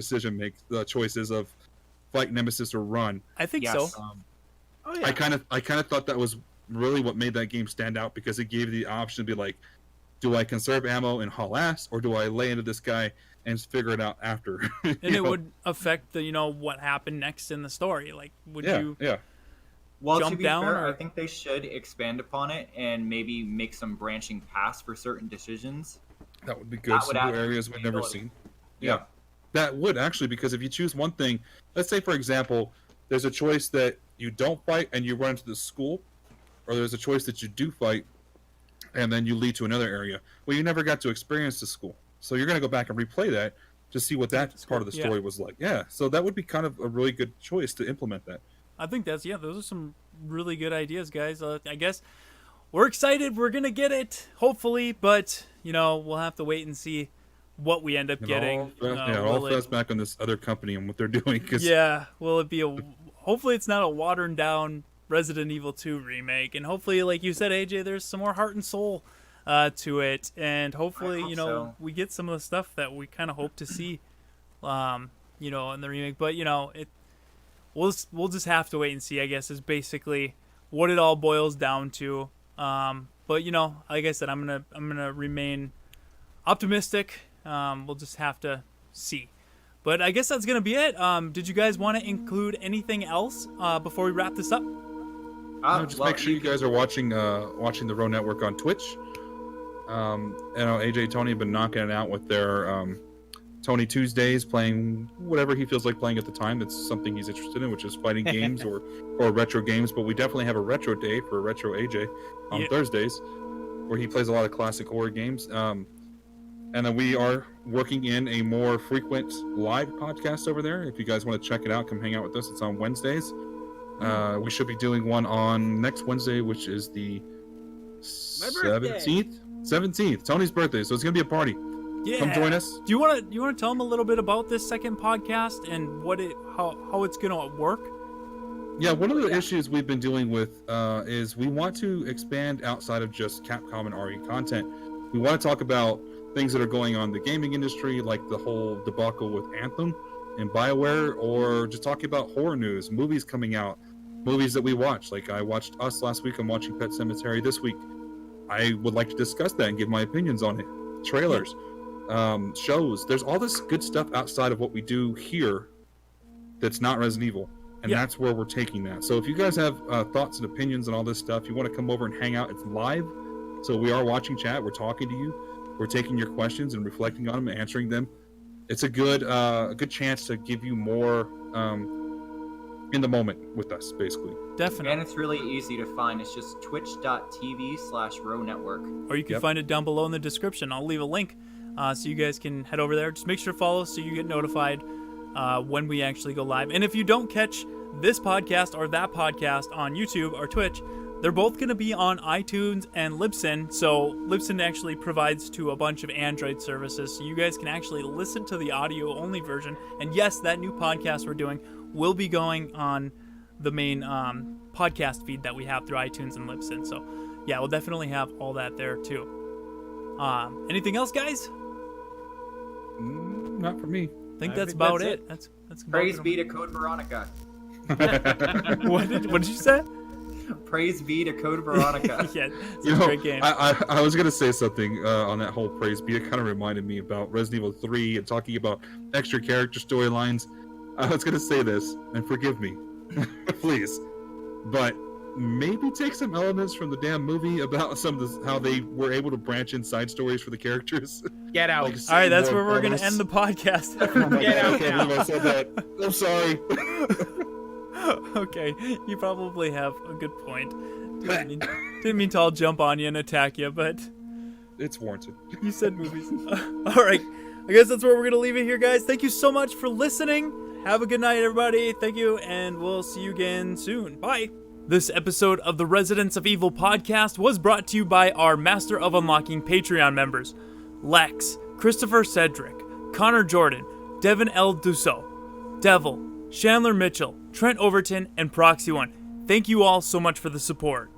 choices of fight Nemesis or run?
I think
Yes.
so.
Oh yeah.
I kind of thought that was really what made that game stand out, because it gave the option to be like, do I conserve ammo and haul ass, or do I lay into this guy and figure it out after?
And it would affect the what happened next in the story. Like, would you?
yeah.
Well, to
jump
be
down,
fair,
or-
I think they should expand upon it and maybe make some branching paths for certain decisions.
That would be good.
That would
Some new
add
areas we've never
replayability.
seen. Yeah. That would actually, because if you choose one thing, let's say for example, there's a choice that you don't fight and you run into the school, or there's a choice that you do fight and then you lead to another area. Well, you never got to experience the school, so you're going to go back and replay that to see what that part of the
Yeah.
story was like. Yeah, so that would be kind of a really good choice to implement that.
I think those are some really good ideas, guys. I guess we're excited. We're gonna get it, hopefully, but we'll have to wait and see what we end up getting.
It all falls back on this other company and what they're doing. 'Cause
Yeah, will it be hopefully it's not a watered down Resident Evil 2 remake, and hopefully, like you said, AJ, there's some more heart and soul to it, and hopefully,
I hope so.
we get some of the stuff that we kind of hope to see, in the remake. But we'll just have to wait and see, I guess, is basically what it all boils down to. But like I said, I'm gonna remain optimistic. We'll just have to see. But I guess that's gonna be it. Did you guys want to include anything else before we wrap this up?
just make sure you guys are watching the ROE Network on Twitch. AJ Tony have been knocking it out with their Tony Tuesdays, playing whatever he feels like playing at the time. That's something he's interested in, which is fighting games or retro games. But we definitely have a retro day for Retro AJ on Thursdays, where he plays a lot of classic horror games. And then we are working in a more frequent live podcast over there. If you guys want to check it out, come hang out with us. It's on Wednesdays. We should be doing one on next Wednesday, which is the 17th. Tony's birthday, so it's gonna be a party.
Yeah.
Come join us.
Do you want to tell them a little bit about this second podcast and how it's gonna work?
Yeah, one of the issues we've been dealing with is we want to expand outside of just Capcom and RE content. We want to talk about things that are going on in the gaming industry, like the whole debacle with Anthem and BioWare, or just talking about horror news, movies coming out, movies that we watch. Like I watched Us last week. I'm watching Pet Sematary this week. I would like to discuss that and give my opinions on it. Trailers, shows. There's all this good stuff outside of what we do here that's not Resident Evil. And that's where we're taking that. So if you guys have thoughts and opinions and all this stuff, you want to come over and hang out, it's live. So we are watching chat. We're talking to you. We're taking your questions and reflecting on them and answering them. It's a good chance to give you more in the moment with us, basically.
Definitely.
And it's really easy to find. It's just twitch.tv/ROE Network.
Or you can find it down below in the description. I'll leave a link so you guys can head over there. Just make sure to follow so you get notified when we actually go live. And if you don't catch this podcast or that podcast on YouTube or Twitch, they're both going to be on iTunes and Libsyn. So Libsyn actually provides to a bunch of Android services, so you guys can actually listen to the audio-only version. And yes, that new podcast we're doing will be going on the main podcast feed that we have through iTunes and Libsyn. So yeah, we'll definitely have all that there too. Anything else, guys?
Not for me.
I think that's about it. That's about
Praise
it.
be to Code Veronica.
What did you say?
Praise be to Code Veronica.
Yeah, it's a great game.
I was gonna say something on that whole praise be. It kind of reminded me about Resident Evil 3 and talking about extra character storylines. I was gonna say this, and forgive me, please, but maybe take some elements from the damn movie about some of how they were able to branch in side stories for the characters.
Get out.
Like,
All right, that's
more
where we're going to
bonus.
end the podcast.
Get out
I can't
now.
believe I said that. I'm sorry.
Okay, you probably have a good point. Didn't mean to all jump on you and attack you, but
It's warranted.
you said movies. All right, I guess that's where we're going to leave it here, guys. Thank you so much for listening. Have a good night, everybody. Thank you, and we'll see you again soon. Bye. This episode of the Residents of Evil podcast was brought to you by our Master of Unlocking Patreon members, Lex, Christopher Cedric, Connor Jordan, Devin L. Dussault, Devil, Chandler Mitchell, Trent Overton, and Proxy One. Thank you all so much for the support.